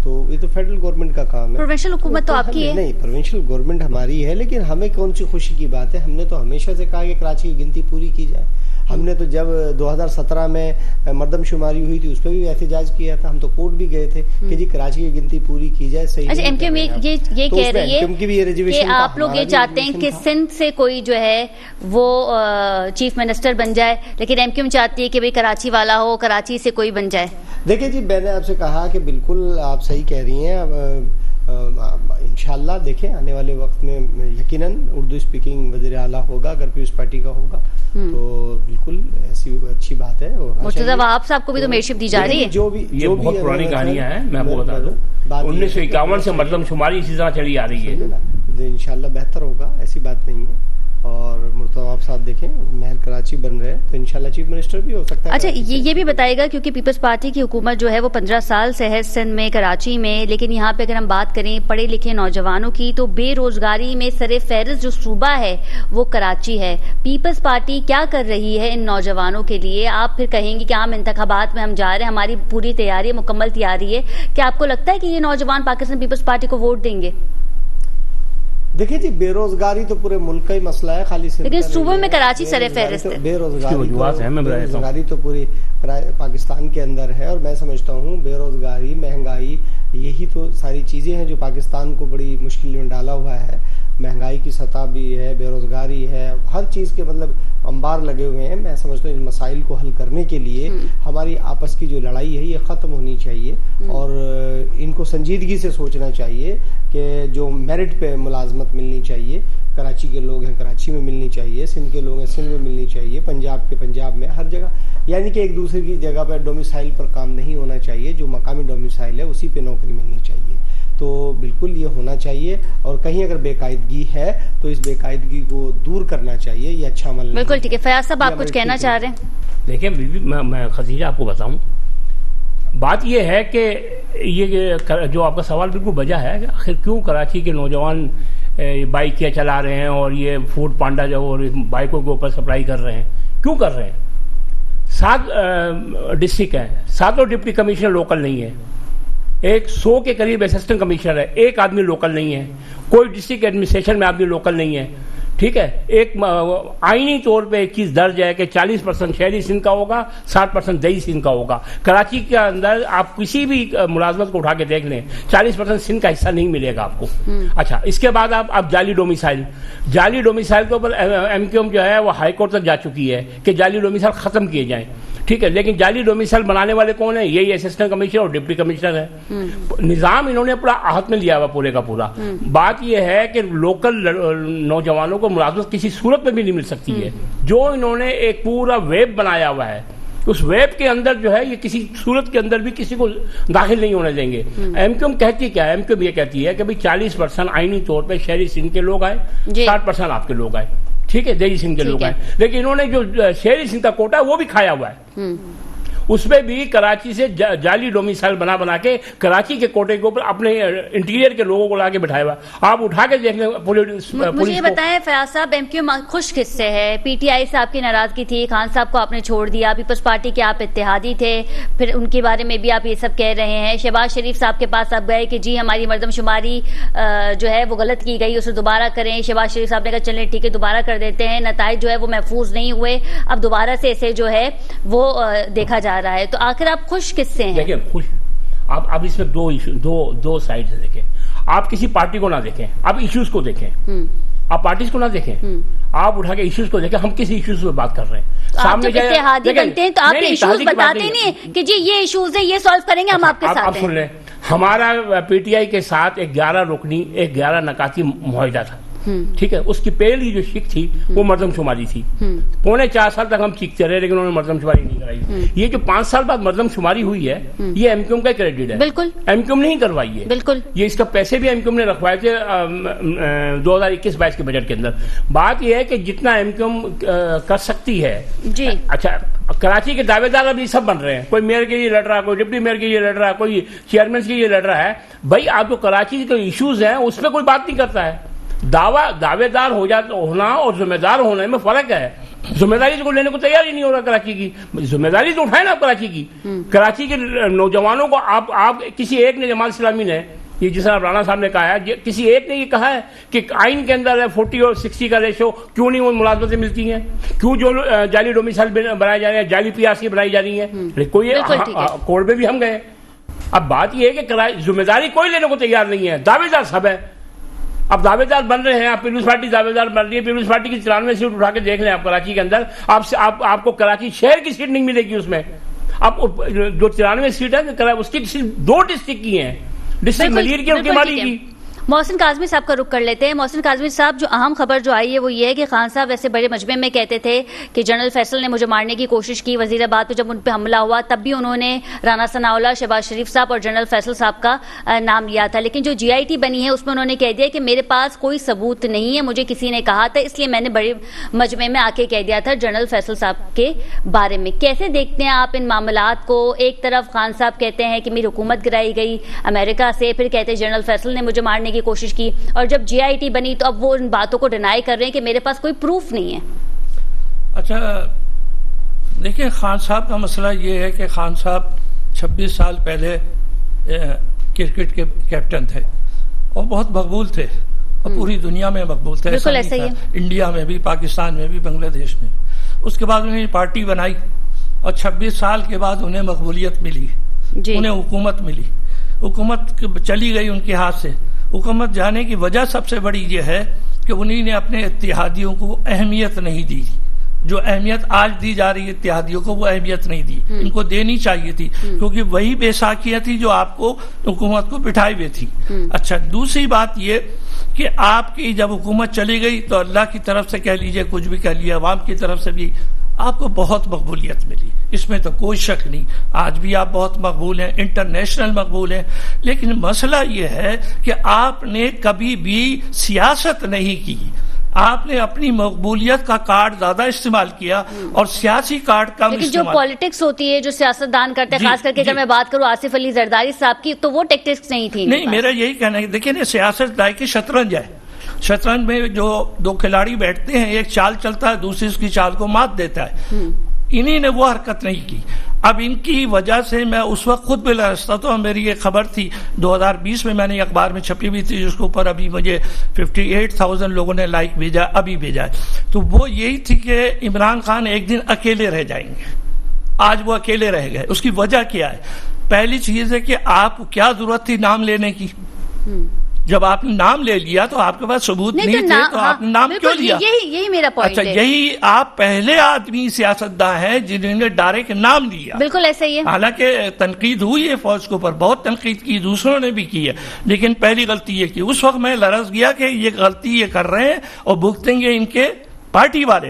تو یہ تو فیڈرل گورنمنٹ کا کام ہے. پروونشل حکومت تو آپ کی ہے. نہیں، پروونشل گورنمنٹ ہماری ہے، لیکن ہمیں کون سی خوشی کی بات ہے؟ ہم نے تو ہمیشہ سے کہا کہ کراچی کی گنتی پوری کی جائے. ہم نے تو جب 2017 میں مردم شماری ہوئی تھی اس پہ بھی احتجاج کیا تھا. ہم تو کورٹ بھی گئے تھے کہ جی کراچی کی گنتی پوری کی جائے. صحیح. اچھا، ایم کیو یہ کہہ رہی ہے کہ آپ لوگ یہ چاہتے ہیں کہ سندھ سے کوئی جو ہے وہ چیف منسٹر بن جائے، لیکن ایم کیو چاہتی ہے کہ بھئی کراچی والا ہو، کراچی سے کوئی بن جائے. دیکھیں جی، میں نے آپ سے کہا کہ بالکل آپ صحیح کہہ رہی ہیں. انشاءاللہ دیکھیں آنے والے وقت میں یقیناً اردو اسپیکنگ وزیر اعلیٰ ہوگا اگر پیپلز پارٹی کا ہوگا تو بالکل ایسی اچھی بات ہے. مرتضیٰ وہاب صاحب کو بھی تو میئرشپ دی جا رہی ہے. یہ بہت پرانی کہانیاں ہیں، میں آپ کو بتا دوں 1951 سے مردم شماری اسی طرح چلی آ رہی ہے. انشاءاللہ بہتر ہوگا، ایسی بات نہیں ہے. اور مرتضیٰ صاحب دیکھیں مہر کراچی بن رہے ہیں تو انشاءاللہ چیف منسٹر بھی ہو سکتا ہے. اچھا، یہ بھی بتائے گا کیونکہ پیپلز پارٹی کی حکومت جو ہے وہ 15 سال سے ہے سندھ میں، کراچی میں، لیکن یہاں پہ اگر ہم بات کریں پڑھے لکھے نوجوانوں کی تو بے روزگاری میں سر فہرست جو صوبہ ہے وہ کراچی ہے. پیپلز پارٹی کیا کر رہی ہے ان نوجوانوں کے لیے؟ آپ پھر کہیں گے کہ عام انتخابات میں ہم جا رہے ہیں، ہماری پوری تیاری مکمل تیاری ہے. کیا آپ کو لگتا ہے کہ یہ نوجوان پاکستان پیپلز پارٹی کو ووٹ دیں گے؟ دیکھیں جی، بے روزگاری تو پورے ملک کا ہی مسئلہ ہے، خالی لیکن صوبے میں کراچی سر فہرست ہے. بے روزگاری تو پوری پاکستان کے اندر ہے. اور میں سمجھتا ہوں بے روزگاری، مہنگائی، یہی تو ساری چیزیں ہیں جو پاکستان کو بڑی مشکل میں ڈالا ہوا ہے. مہنگائی کی سطح بھی ہے، بے روزگاری ہے، ہر چیز کے مطلب انبار لگے ہوئے ہیں. میں سمجھتا ہوں ان مسائل کو حل کرنے کے لیے ہماری آپس کی جو لڑائی ہے یہ ختم ہونی چاہیے اور ان کو سنجیدگی سے سوچنا چاہیے کہ جو میرٹ پہ ملازمت ملنی چاہیے، کراچی کے لوگ ہیں کراچی میں ملنی چاہیے، سندھ کے لوگ ہیں سندھ میں ملنی چاہیے، پنجاب کے پنجاب میں، ہر جگہ. یعنی کہ ایک دوسرے کی جگہ پہ ڈومیسائل پر کام نہیں ہونا چاہیے، جو مقامی ڈومیسائل ہے اسی پہ نوکری ملنی چاہیے. تو بالکل یہ ہونا چاہیے. اور کہیں اگر بے قاعدگی ہے تو اس بے قاعدگی کو دور کرنا چاہیے. یہ اچھا عمل نہیں. بالکل ٹھیک ہے. فیاض صاحب آپ کچھ کہنا چاہ رہے ہیں؟ دیکھیں میں خدیجہ آپ کو بتاؤں، بات یہ ہے کہ یہ جو آپ کا سوال بالکل بجا ہے کہ آخر کیوں کراچی کے نوجوان بائک کیا چلا رہے ہیں اور یہ فوڈ پانڈا جو اور بائکوں کے اوپر سپلائی کر رہے ہیں، کیوں کر رہے ہیں؟ 7 ڈسٹرکٹ ہیں، 7 ڈپٹی کمشنر لوکل نہیں ہے، 100 کے قریب اسسٹنٹ کمشنر ہے، ایک آدمی لوکل نہیں ہے، کوئی ڈسٹرکٹ ایڈمنسٹریشن میں آدمی لوکل نہیں ہے. ٹھیک ہے، ایک آئینی طور پہ ایک چیز درج ہے کہ 40% شہری سندھ کا ہوگا، 60% دیہی سندھ کا ہوگا. کراچی کے اندر آپ کسی بھی ملازمت کو اٹھا کے دیکھ لیں 40% سندھ کا حصہ نہیں ملے گا آپ کو. اچھا، اس کے بعد آپ جعلی ڈومیسائل کے اوپر ایم کیو ایم جو ہے وہ ہائی کورٹ تک جا چکی ہے کہ جعلی ڈومیسائل ختم کیے جائیں. ٹھیک ہے، لیکن جعلی ڈومیسائل بنانے والے کون ہیں؟ یہی اسسٹنٹ کمشنر اور ڈپٹی کمشنر ہے. نظام انہوں نے اپنا ہاتھ میں لیا ہوا پورے کا پورا. بات یہ ہے کہ لوکل نوجوانوں کو ملازمت کسی صورت میں بھی نہیں مل سکتی ہے. جو انہوں نے ایک پورا ویب بنایا ہوا ہے اس ویب کے اندر جو ہے یہ کسی صورت کے اندر بھی کسی کو داخل نہیں ہونے دیں گے. ایم کیو ایم کہتی کیا ہے؟ ایم کیو ایم یہ کہتی ہے کہ بھائی 40% آئینی طور پہ شہری سندھ کے لوگ آئے، 60% آپ کے لوگ آئے. ٹھیک ہے، دیہی سندھ کے لوگ آئے، لیکن انہوں نے جو شہری سندھ کا کوٹا ہے وہ بھی کھایا ہوا ہے. اس میں بھی کراچی سے جعلی ڈومیسائل بنا کے کراچی کے کوٹے کے اوپر اپنے انٹیریئر کے لوگوں کو لا کے بٹھایا ہوا. آپ اٹھا کے دیکھ لیں مجھے یہ بتائیں فیاض صاحب، ایم کیو خوش کس سے ہے؟ پی ٹی آئی سے آپ کی ناراضگی تھی، خان صاحب کو آپ نے چھوڑ دیا، پیپلز پارٹی کے آپ اتحادی تھے، پھر ان کے بارے میں بھی آپ یہ سب کہہ رہے ہیں. شہباز شریف صاحب کے پاس آپ گئے کہ جی ہماری مردم شماری جو ہے وہ غلط کی گئی، اسے دوبارہ کریں. شہباز شریف صاحب نے کہا چلیں ٹھیک ہے دوبارہ کر دیتے ہیں. نتائج جو ہے وہ محفوظ نہیں ہوئے، اب دوبارہ سے اسے جو ہے وہ دیکھا جا رہا ہے. تو آخر آپ خوش کس سے ہیں؟ دیکھیں خوش، آپ اس میں دو سائڈ سے دیکھیں. آپ کسی پارٹی کو نہ دیکھیں، آپ ایشوز کو دیکھیں. آپ پارٹیز کو نہ دیکھیں، آپ اٹھا کے ایشوز کو دیکھیں. ہم کس ایشوز پہ بات کر رہے ہیں؟ آپ جب اتحادی بنتے ہیں تو آپ ایشوز بتاتے نہیں کہ جی یہ ایشوز ہیں، یہ سالو کریں گے ہم آپ کے ساتھ. آپ سن لیں، ہمارا پی ٹی آئی کے ساتھ ایک 11 رکنی 11 نکاتی معاہدہ تھا، ٹھیک ہے. اس کی پہلی جو شک تھی وہ مردم شماری تھی. 4.25 سال تک ہم چیختے رہے لیکن انہوں نے مردم شماری نہیں کرائی. یہ جو 5 سال بعد مردم شماری ہوئی ہے یہ ایم کیو ایم کا کریڈٹ ہے. بالکل ایم کیو ایم نہیں کروائی ہے، بالکل. یہ اس کا پیسے بھی ایم کیو ایم نے رکھوائے تھے 2021-22 کے بجٹ کے اندر. بات یہ ہے کہ جتنا ایم کیو ایم کر سکتی ہے. جی اچھا، کراچی کے دعوے دار ابھی سب بن رہے ہیں. کوئی میئر کے لیے لڑ رہا ہے، کوئی ڈپٹی میئر کے لیے لڑ رہا ہے، کوئی چیئرمین کے لیے لڑ رہا ہے. بھائی آپ جو کراچی کے ایشوز ہیں اس پہ کوئی بات نہیں کرتا ہے. دعوے دار ہونا اور ذمہ دار ہونے میں فرق ہے. ذمہ داری کو لینے کو تیار ہی نہیں ہو رہا کراچی کی. ذمہ داری تو اٹھائے نا کراچی کی. کراچی کے نوجوانوں کو آپ کسی ایک نے، جمال اسلامی نے، یہ جس طرح رانا صاحب نے کہا ہے، کسی ایک نے یہ کہا ہے کہ آئین کے اندر 40 اور 60 کا ریشو کیوں نہیں وہ ملازمتیں ملتی ہیں؟ کیوں جو جعلی ڈومیسائل بنائے جا رہے ہیں، جعلی پی آر سی بنائی جا رہی ہیں؟ کوئی کورٹ میں بھی ہم گئے. اب بات یہ ہے کہ ذمہ داری کوئی لینے کو تیار نہیں ہے، دعوے دار سب ہے. اب دعوے دار بن رہے ہیں، آپ پیپلز پارٹی دعوے دار بن رہی ہے. پیپلز پارٹی کی 94 سیٹ اٹھا کے دیکھ لیں آپ کراچی کے اندر، آپ کو کراچی شہر کی سیٹ نہیں ملے گی. اس میں اب جو 94 سیٹ ہے اس کی صرف 2 ڈسٹرکٹ کی ہیں، ڈسٹرکٹ ملیر کی اور کیمالی کی. محسن کاظمی صاحب کا رخ کر لیتے ہیں. محسن کاظمی صاحب، جو اہم خبر جو آئی ہے وہ یہ ہے کہ خان صاحب ویسے بڑے مجمع میں کہتے تھے کہ جنرل فیصل نے مجھے مارنے کی کوشش کی. وزیر آباد پہ جب ان پہ حملہ ہوا تب بھی انہوں نے رانا ثناءاللہ، شہباز شریف صاحب اور جنرل فیصل صاحب کا نام لیا تھا. لیکن جو جی آئی ٹی بنی ہے اس میں انہوں نے کہہ دیا کہ میرے پاس کوئی ثبوت نہیں ہے، مجھے کسی نے کہا تھا اس لیے میں نے بڑے مجمع میں آ کے کہہ دیا تھا جنرل فیصل صاحب کے بارے میں. کیسے دیکھتے ہیں آپ ان معاملات کو؟ ایک طرف خان صاحب کہتے ہیں کہ میری حکومت گرائی گئی امریکہ سے، پھر کہتے ہیں جنرل فیصل نے مجھے مارنے کی کوشش کی، اور جب جی آئی ٹی بنی تو اب وہ ان باتوں کو ڈینائی کر رہے ہیں کہ میرے پاس کوئی پروف نہیں ہے. اچھا دیکھیں، خان صاحب کا مسئلہ یہ ہے کہ خان صاحب 26 سال پہلے کرکٹ کے کیپٹن تھے اور بہت مقبول تھے اور پوری دنیا میں مقبول تھے. بالکل ایسا ہی ہے، انڈیا میں بھی، پاکستان میں بھی، بنگلہ دیش میں. اس کے بعد انہوں نے پارٹی بنائی اور 26 سال کے بعد انہیں مقبولیت ملی، انہیں حکومت ملی. حکومت چلی گئی ان کے ہاتھ سے. حکومت جانے کی وجہ سب سے بڑی یہ ہے کہ انہی نے اپنے اتحادیوں کو اہمیت نہیں دی. جو اہمیت آج دی جا رہی ہے اتحادیوں کو، وہ اہمیت نہیں دی. ان کو دینی چاہیے تھی کیونکہ وہی بیساکھیاں تھی جو آپ کو حکومت کو بٹھائی ہوئی تھی. اچھا، دوسری بات یہ کہ آپ کی جب حکومت چلی گئی تو اللہ کی طرف سے کہہ لیجئے، کچھ بھی کہہ لیجئے، عوام کی طرف سے بھی آپ کو بہت مقبولیت ملی، اس میں تو کوئی شک نہیں. آج بھی آپ بہت مقبول ہیں، انٹرنیشنل مقبول ہیں. لیکن مسئلہ یہ ہے کہ آپ نے کبھی بھی سیاست نہیں کی. آپ نے اپنی مقبولیت کا کارڈ زیادہ استعمال کیا اور سیاسی کارڈ کم لیکن استعمال. جو پالیٹکس ہوتی ہے، جو سیاستدان کرتے ہیں، خاص کر کے اگر میں بات کروں آصف علی زرداری صاحب کی، تو وہ ٹیکٹکس نہیں تھی. نہیں، میرا یہی کہنا ہے. دیکھیں نا، سیاست دائی کی شطرنج ہے. شطرنج میں جو 2 کھلاڑی بیٹھتے ہیں، ایک چال چلتا ہے، دوسری اس کی چال کو مات دیتا ہے. انہی نے وہ حرکت نہیں کی. اب ان کی وجہ سے میں اس وقت خود بھی لرزتا تھا. میری یہ خبر تھی 2020 میں نے اخبار میں چھپی ہوئی تھی، جس کے اوپر ابھی مجھے 58,000 لوگوں نے لائک بھیجا، ابھی بھیجا ہے. تو وہ یہی تھی کہ عمران خان ایک دن اکیلے رہ جائیں گے. آج وہ اکیلے رہ گئے. اس کی وجہ کیا ہے؟ پہلی چیز ہے کہ آپ کو کیا ضرورت تھی نام لینے کی؟ جب آپ نے نام لے لیا تو آپ کے پاس ثبوت نہیں تھے تو آپ نے نام کیوں لیا؟ یہی میرا پوائنٹ ہے. اچھا، یہی آپ پہلے آدمی سیاستداں ہیں جنہوں نے ڈائریکٹ نام لیا. بالکل ایسا ہی ہے. حالانکہ تنقید ہوئی ہے فوج کے اوپر، بہت تنقید کی، دوسروں نے بھی کی ہے، لیکن پہلی غلطی یہ کی. اس وقت میں لرز گیا کہ یہ غلطی یہ کر رہے ہیں اور بھگتیں گے ان کے پارٹی والے.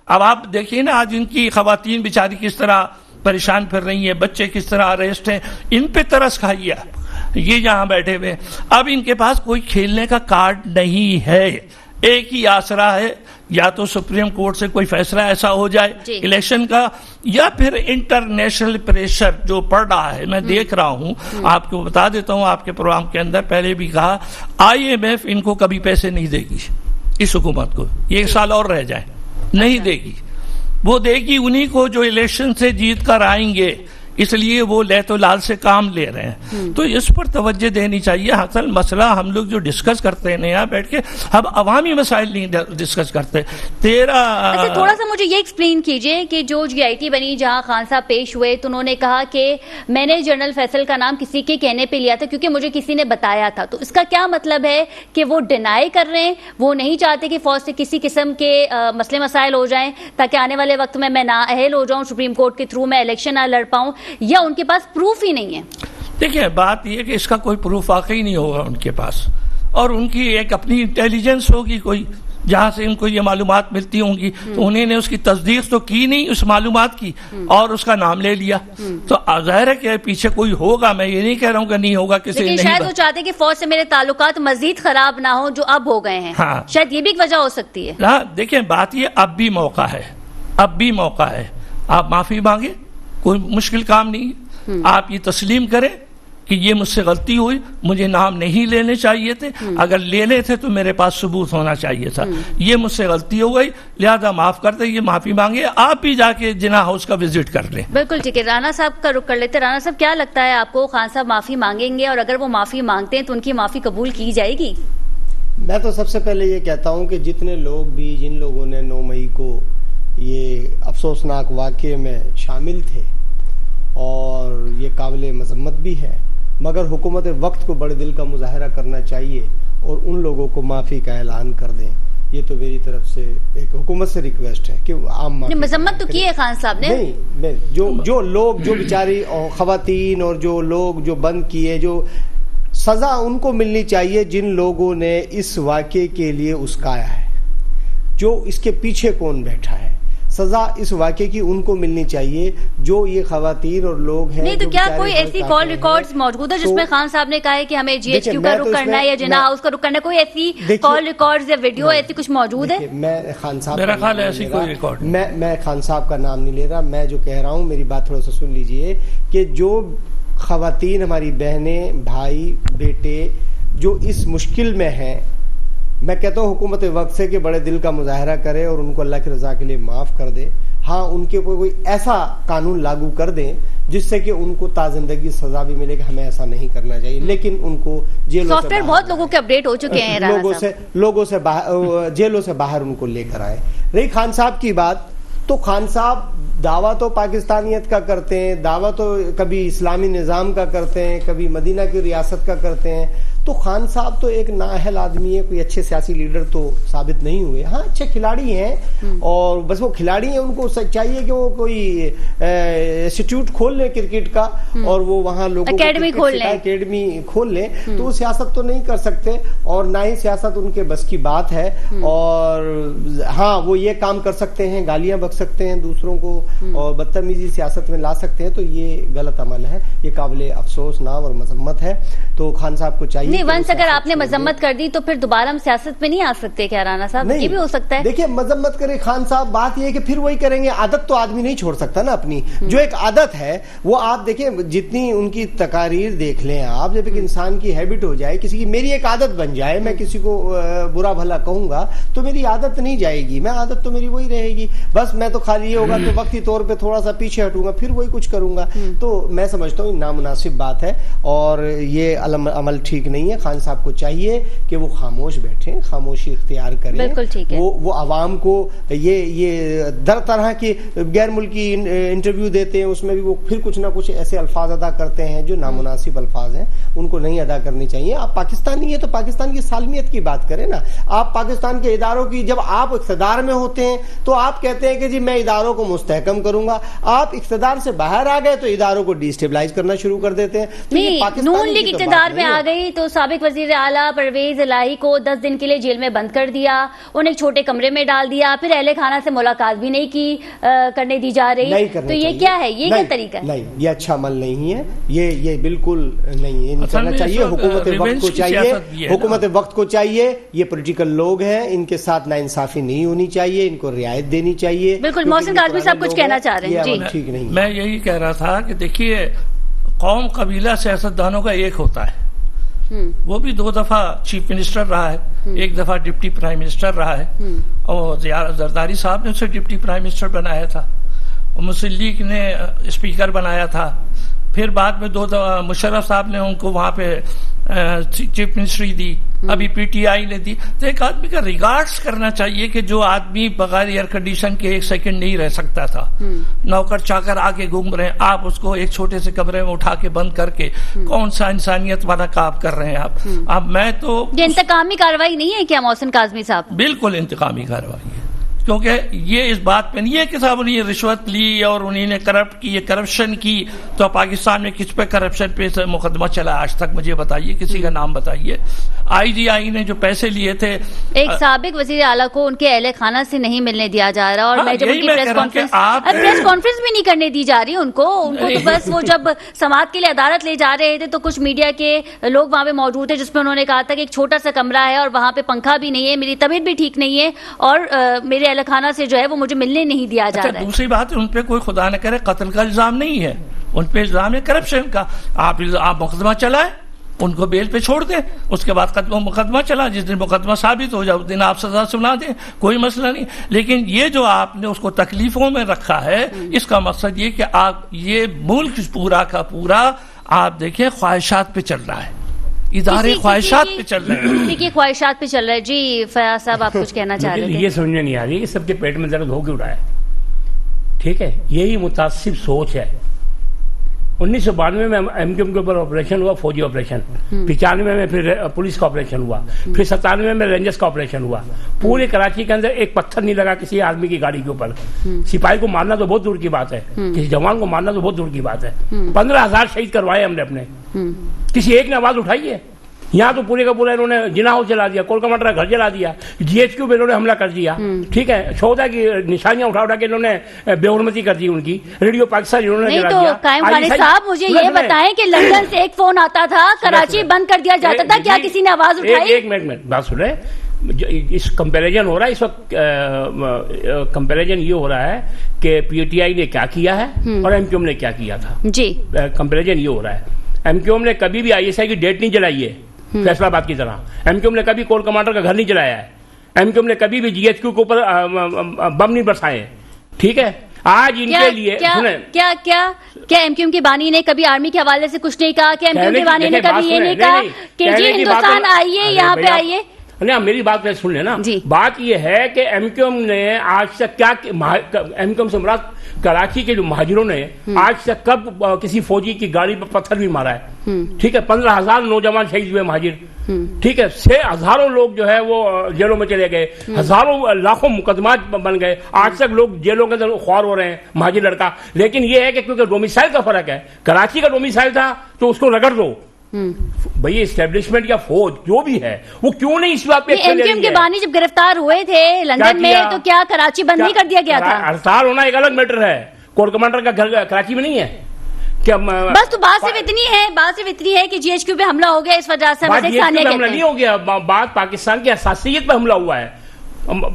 اب آپ دیکھیے نا، آج ان کی خواتین بیچاری کس طرح پریشان پھر رہی ہیں، بچے کس طرح اریسٹ ہیں. ان پہ ترس کھائیے آپ. یہ یہاں بیٹھے ہوئے، اب ان کے پاس کوئی کھیلنے کا کارڈ نہیں ہے. ایک ہی آسرا ہے, یا تو سپریم کورٹ سے کوئی فیصلہ ایسا ہو جائے الیکشن کا, یا پھر انٹرنیشنل پریشر جو پڑ رہا ہے. میں دیکھ رہا ہوں, آپ کو بتا دیتا ہوں, آپ کے پروگرام کے اندر پہلے بھی کہا, IMF ان کو کبھی پیسے نہیں دے گی, اس حکومت کو 1 سال اور رہ جائے, نہیں دے گی. وہ دے گی انہی کو جو الیکشن سے جیت کر آئیں گے, اس لیے وہ لیت و لال سے کام لے رہے ہیں. تو اس پر توجہ دینی چاہیے. اصل مسئلہ ہم لوگ جو ڈسکس کرتے ہیں یہاں بیٹھ کے, ہم عوامی مسائل نہیں ڈسکس کرتے. اچھا, تھوڑا سا مجھے یہ ایکسپلین کیجئے کہ جو GIT بنی جہاں خان صاحب پیش ہوئے تو انہوں نے کہا کہ میں نے جنرل فیصل کا نام کسی کے کہنے پہ لیا تھا کیونکہ مجھے کسی نے بتایا تھا. تو اس کا کیا مطلب ہے کہ وہ ڈینائی کر رہے ہیں, وہ نہیں چاہتے کہ فوج سے کسی قسم کے مسئلے مسائل ہو جائیں تاکہ آنے والے وقت میں نااہل ہو جاؤں, سپریم کورٹ کے تھرو میں الیکشن نہ لڑ پاؤں, یا ان کے پاس پروف ہی نہیں ہے؟ دیکھیں, بات یہ کہ اس کا کوئی پروف واقعی نہیں ہوگا ان کے پاس, اور ان کی ایک اپنی انٹیلیجنس ہوگی کوئی, جہاں سے ان کو یہ معلومات ملتی ہوں گی. تو انہوں نے اس کی تصدیق تو کی نہیں اس معلومات کی, اور اس کا نام لے لیا. تو ظاہر ہے کہ پیچھے کوئی ہوگا, میں یہ نہیں کہہ رہا ہوں کہ نہیں ہوگا, کسی لیکن شاید وہ چاہتے کہ فوج سے میرے تعلقات مزید خراب نہ ہوں جو اب ہو گئے ہیں. شاید یہ بھی ایک وجہ ہو سکتی ہے. دیکھیں, بات یہ, اب بھی موقع ہے, اب بھی موقع ہے. آپ معافی مانگیں, کوئی مشکل کام نہیں. آپ یہ تسلیم کریں کہ یہ مجھ سے غلطی ہوئی, مجھے نام نہیں لینے چاہیے تھے, اگر لینے تھے تو میرے پاس ثبوت ہونا چاہیے تھا, یہ مجھ سے غلطی ہو گئی, لہذا معاف کر دیں, یہ معافی مانگے. آپ بھی جا کے جناح ہاؤس کا وزٹ کر لیں. بالکل ٹھیک ہے. رانا صاحب کا رخ کر لیتے. رانا صاحب, کیا لگتا ہے آپ کو, خان صاحب معافی مانگیں گے, اور اگر وہ معافی مانگتے ہیں تو ان کی معافی قبول کی جائے گی؟ میں تو سب سے پہلے یہ کہتا ہوں کہ جتنے لوگ بھی, جن لوگوں نے 9 مئی کو یہ افسوسناک واقعے میں شامل تھے, اور یہ قابل مذمت بھی ہے, مگر حکومت وقت کو بڑے دل کا مظاہرہ کرنا چاہیے اور ان لوگوں کو معافی کا اعلان کر دیں. یہ تو میری طرف سے ایک حکومت سے ریکویسٹ ہے کہ عام مذمت تو کی ہے خان صاحب نے. نہیں, جو لوگ, جو بیچاری خواتین اور جو لوگ جو بند کیے, جو سزا ان کو ملنی چاہیے جن لوگوں نے اس واقعے کے لیے اسکایا ہے, جو اس کے پیچھے کون بیٹھا ہے. سزا اس واقعے کی ان کو ملنی چاہیے جو یہ خواتین اور لوگ ہیں. نہیں تو کیا کوئی ایسی کال ریکارڈز موجود ہے جس میں خان صاحب نے کہا ہے کہ ہمیں GHQ کا رخ کرنا ہے یا جناح ہاؤس کا رخ کرنا ہے؟ کوئی ایسی کال ریکارڈز یا ویڈیو ایسی کچھ موجود ہے؟ میں خان صاحب, میرا خیال ہے ایسی کوئی ریکارڈ, میں خان صاحب کا نام نہیں لے رہا. میں جو کہہ رہا ہوں, میری بات تھوڑا سا سن لیجئے, کہ جو خواتین, ہماری بہنیں, بھائی, بیٹے جو اس مشکل میں ہیں, میں کہتا ہوں حکومت وقت سے کہ بڑے دل کا مظاہرہ کرے اور ان کو اللہ کی رضا کے لیے معاف کر دے. ہاں, ان کے کوئی ایسا قانون لاگو کر دیں جس سے کہ ان کو تازندگی سزا بھی ملے کہ ہمیں ایسا نہیں کرنا چاہیے, لیکن ان کو جیلوں سافٹ ویئر بہت لوگوں کے اپڈیٹ ہو چکے ہیں, لوگوں سے جیلوں سے باہر ان کو لے کر آئے. رہی خان صاحب کی بات, تو خان صاحب دعویٰ تو پاکستانیت کا کرتے ہیں, دعویٰ تو کبھی اسلامی نظام کا کرتے ہیں, کبھی مدینہ کی ریاست کا کرتے ہیں. تو خان صاحب تو ایک نااہل آدمی ہے, کوئی اچھے سیاسی لیڈر تو ثابت نہیں ہوئے. ہاں, اچھے کھلاڑی ہیں, اور بس وہ کھلاڑی ہیں, ان کو چاہیے کہ وہ کوئی انسٹیٹیوٹ کھول لیں کرکٹ کا, اور وہ وہاں لوگوں اکیڈمی کھول لیں. تو وہ سیاست تو نہیں کر سکتے, اور نہ ہی سیاست ان کے بس کی بات ہے. اور ہاں, وہ یہ کام کر سکتے ہیں, گالیاں بک سکتے ہیں دوسروں کو, اور بدتمیزی سیاست میں لا سکتے ہیں. تو یہ غلط عمل ہے, یہ قابل افسوس نام اور مذمت ہے. تو خان صاحب کو چاہیے ونس اگر آپ نے مذمت کر دی تو پھر دوبارہ ہم سیاست میں نہیں آ سکتے کیا رانا صاحب؟ یہ بھی ہو سکتا ہے. دیکھیں, مذمت کرے خان صاحب, بات یہ ہے کہ پھر وہی کریں گے. عادت تو آدمی نہیں چھوڑ سکتا نا اپنی, جو ایک عادت ہے وہ آپ دیکھیں, جتنی ان کی تقاریر دیکھ لیں آپ, جب ایک انسان کی ہیبٹ ہو جائے, کسی کی میری ایک عادت بن جائے, میں کسی کو برا بھلا کہوں گا تو میری عادت نہیں جائے گی, میں عادت تو میری وہی رہے گی. بس میں تو خالی یہ ہوگا تو وقتی طور پہ تھوڑا سا پیچھے ہٹوں گا, پھر وہی کچھ کروں گا. تو میں سمجھتا ہوں نامناسب بات ہے, اور یہ عمل ٹھیک نہیں ہے. خان صاحب کو چاہیے کہ وہ خاموش بیٹھیں, خاموشی اختیار کریں. بالکل ٹھیک ہے. وہ عوام کو یہ در طرح کی غیر ملکی انٹرویو دیتے ہیں, اس میں بھی وہ پھر کچھ نہ کچھ ایسے الفاظ ادا کرتے ہیں جو نامناسب الفاظ ہیں, ان کو نہیں ادا کرنی چاہیے. آپ پاکستانی ہیں تو پاکستان کی سالمیت کی بات کریں نا. آپ پاکستان کے اداروں کی, جب آپ اقتدار میں ہوتے ہیں تو آپ کہتے ہیں کہ جی میں اداروں کو مستحکم کروں گا. آپ اقتدار سے باہر آ گئے تو اداروں کو ڈی اسٹیبلائز کرنا شروع کر دیتے ہیں. نہیں, نون لیگ اقتدار میں آ گئی تو سابق وزیر اعلیٰ پرویز الہی کو 10 دن کے لیے جیل میں بند کر دیا, انہیں ایک چھوٹے کمرے میں ڈال دیا, پھر اہل خانہ سے ملاقات بھی نہیں کی کرنے دی جا رہی, تو یہ کیا ہے, یہ کیا طریقہ ہے؟ نہیں, یہ اچھا عمل نہیں ہے, یہ بالکل نہیں ہے, نہیں کرنا چاہیے. حکومت وقت کو چاہیے, حکومت وقت کو چاہیے, یہ پولیٹیکل لوگ ہیں, ان کے ساتھ ناانصافی نہیں ہونی چاہیے, ان کو رعایت دینی چاہیے. بالکل, محسن کاظمی صاحب کچھ کہنا چاہ رہے ہیں. جی ٹھیک نہیں, میں یہی کہہ رہا تھا کہ دیکھیے قوم قبیلہ سیاستدانوں کا ایک ہوتا ہے, وہ بھی 2 دفعہ چیف منسٹر رہا ہے, 1 دفعہ ڈپٹی پرائم منسٹر رہا ہے, اور زرداری صاحب نے اسے ڈپٹی پرائم منسٹر بنایا تھا, اور مسلم لیگ نے اسپیکر بنایا تھا, پھر بعد میں 2 دفعہ مشرف صاحب نے ان کو وہاں پہ چیف منسٹری دی, ابھی پی ٹی آئی نے دی. تو ایک آدمی کا ریگارڈز کرنا چاہیے کہ جو آدمی بغیر ایئر کنڈیشن کے 1 سیکنڈ نہیں رہ سکتا تھا, نوکر چاکر آگے گھوم رہے ہیں, آپ اس کو ایک چھوٹے سے کمرے میں اٹھا کے بند کر کے کون سا انسانیت والا کام کر رہے ہیں آپ. اب میں تو یہ انتقامی کارروائی نہیں ہے کیا محسن کاظمی صاحب؟ بالکل انتقامی کارروائی ہے, کیونکہ یہ اس بات پہ نہیں ہے کہ صاحب انہیں رشوت لی اور انہیں نے کرپٹ کی, کرپشن کی. تو پاکستان میں کس پہ کرپشن پہ مقدمہ چلا آج تک, مجھے بتائیے, کسی کا نام بتائیے. آئی جی آئی نے جو پیسے لیے تھے, ایک سابق وزیر اعلیٰ کو ان کے اہل خانہ سے نہیں ملنے دیا جا رہا, اور میں جب ان کی پریس کانفرنس بھی نہیں کرنے دی جا رہی ان کو تو بس وہ جب سماعت کے لیے عدالت لے جا رہے تھے تو کچھ میڈیا کے لوگ وہاں پہ موجود تھے, جس میں انہوں نے کہا تھا کہ ایک چھوٹا سا کمرہ ہے اور وہاں پہ پنکھا بھی نہیں ہے, میری طبیعت بھی ٹھیک نہیں ہے, اور میرے اہل خانہ سے جو ہے وہ مجھے ملنے نہیں دیا جا رہا ہے. دوسری بات, ان پہ کوئی خدا نہ کرے قتل کا الزام نہیں ہے, ان پہ الزام ہے کرپشن کا. آپ مقدمہ چلائیں, ان کو بیل پہ چھوڑ دیں, اس کے بعد مقدمہ چلا, جس دن مقدمہ ثابت ہو جائے اس دن آپ سزا سنا دیں, کوئی مسئلہ نہیں. لیکن یہ جو آپ نے اس کو تکلیفوں میں رکھا ہے, اس کا مقصد یہ کہ آپ یہ ملک پورا کا پورا آپ دیکھیں خواہشات پہ چل رہا ہے, ادارے خواہشات پہ چل رہے ہیں, کی خواہشات پہ چل رہا ہے. جی فیاض صاحب, آپ کچھ کہنا چاہ رہے تھے. یہ سمجھ میں نہیں آ رہی کہ سب کے پیٹ میں درد ہو کیوں رہا ہے. ٹھیک ہے, یہی متعصب سوچ ہے. 1992 میں ایم کیو ایم کے اوپر آپریشن ہوا, فوجی آپریشن, 95 میں پھر پولیس کا آپریشن ہوا, پھر 97 میں رینجرز کا آپریشن ہوا. پورے کراچی کے اندر ایک پتھر نہیں لگا کسی آدمی کی گاڑی کے اوپر. سپاہی کو مارنا تو بہت دور کی بات ہے, کسی جوان کو مارنا تو بہت دور کی بات ہے. 15,000 شہید کروائے ہم نے اپنے, کسی ایک نے آواز اٹھائی ہے؟ یہاں تو پورے کا پورا انہوں نے جناح ہاؤس جلا دیا, کول کمانڈر کا گھر جلا دیا, جی ایچ کیو پہ انہوں نے حملہ کر دیا. ٹھیک ہے, شہدا کی نشانیاں اٹھا کے انہوں نے بے حرمتی کر دی ان کی. ریڈیو پاکستان انہوں نے جلا دیا. نہیں تو قائم خانے صاحب, مجھے یہ بتائیں کہ لندن سے ایک فون آتا تھا, کراچی بند کر دیا جاتا تھا, کیا کسی نے آواز اٹھائی؟ ایک منٹ بات سن رہے, اس کمپیریزن ہو رہا ہے اس وقت, کمپیریزن یہ ہو رہا ہے کہ پی ٹی آئی نے کیا کیا ہے اور ایم کیو ایم نے کیا کیا تھا. جی, کمپیریزن یہ ہو رہا ہے. ایم کیو ایم نے کبھی بھی آئی ایس آئی کی ڈیٹ نہیں جلائی ہے فیصلہ آباد کی طرح. ایم کیو ایم نے کبھی کول کمانڈر کا گھر نہیں جلایا ہے. ایم کیو ایم نے کبھی بھی جی ایچ کیو کے اوپر بم نہیں برسائے. ٹھیک ہے, آج ان کے لیے کیا ایم کیو ایم کی بانی نے کبھی آرمی کے حوالے سے کچھ نہیں کہا؟ کہ ایم کیو ایم کی بانی نے کبھی یہ نہیں کہا کہ جی ہندوستان آئیے, یہاں پہ آئیے؟ نہیں, میری بات میں سن لینا. بات یہ ہے کہ ایم کیو ایم نے آج تک کیا, ایم کیو ایم سے مراد کراچی کے جو مہاجروں نے آج تک کب کسی فوجی کی گاڑی پر پتھر بھی مارا ہے؟ ٹھیک ہے, 15,000 نوجوان شہید ہوئے مہاجر. ٹھیک ہے, 6,000 لوگ جو ہے وہ جیلوں میں چلے گئے, ہزاروں لاکھوں مقدمات بن گئے. آج تک لوگ جیلوں کے اندر خوار ہو رہے ہیں مہاجر لڑکا. لیکن یہ ہے کہ کیونکہ ڈومیسائل کا فرق ہے, کراچی کا ڈومیسائل تھا تو اس کو رگڑ دو. بھئی اسٹیبلشمنٹ یا فوج جو بھی ہے وہ کیوں نہیں اس بات پہ ایم کیو ایم کے بانی جب گرفتار ہوئے تھے لندن میں تو کیا کراچی بند نہیں کر دیا گیا تھا؟ ہڑتال ہونا ایک الگ میٹر ہے, کور کمانڈر کا گھر کراچی میں نہیں ہے کیا؟ بس تو بات صرف اتنی ہے کہ جی ایچ کیو پہ حملہ ہو گیا, اس وجہ سے حملہ نہیں ہو گیا, بات پاکستان کی حساسیت پہ حملہ ہوا ہے.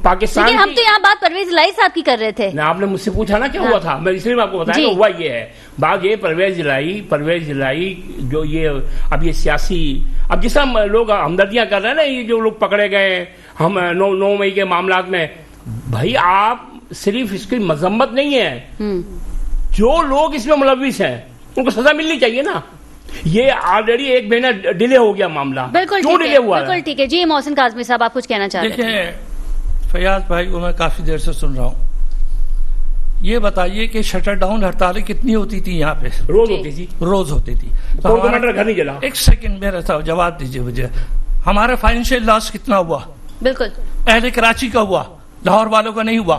پاکستان, ہم تو یہاں بات پرویز الہی صاحب کی کر رہے تھے. آپ نے مجھ سے پوچھا نا کیا ہوا تھا, میں اس لیے آپ کو بتایا ہوا یہ ہے. بات یہ پرویز الہی جو یہ اب یہ سیاسی, اب جس طرح لوگ ہمدردیاں کر رہے ہیں نا, یہ جو لوگ پکڑے گئے ہم 9 مئی کے معاملات میں, بھائی آپ صرف اس کی مذمت نہیں ہے, جو لوگ اس میں ملوث ہیں ان کو سزا ملنی چاہیے نا. یہ آلریڈی 1 مہینہ ڈیلے ہو گیا معاملہ, کیوں ڈیلے ہوا؟ بالکل ٹھیک ہے. جی محسن کاظمی صاحب, آپ کچھ کہنا چاہ رہے ہیں؟ دیکھیں فیاض بھائی کو میں کافی دیر سے سن رہا ہوں, یہ بتائیے کہ شٹر ڈاؤن ہڑتالیں کتنی ہوتی تھی یہاں پہ؟ روز ہوتی تھی. ایک سیکنڈ میرا جواب دیجیے مجھے, ہمارا فائنینشیل لاس کتنا ہوا؟ بالکل اہل کراچی کا ہوا, لاہور والوں کا نہیں ہوا.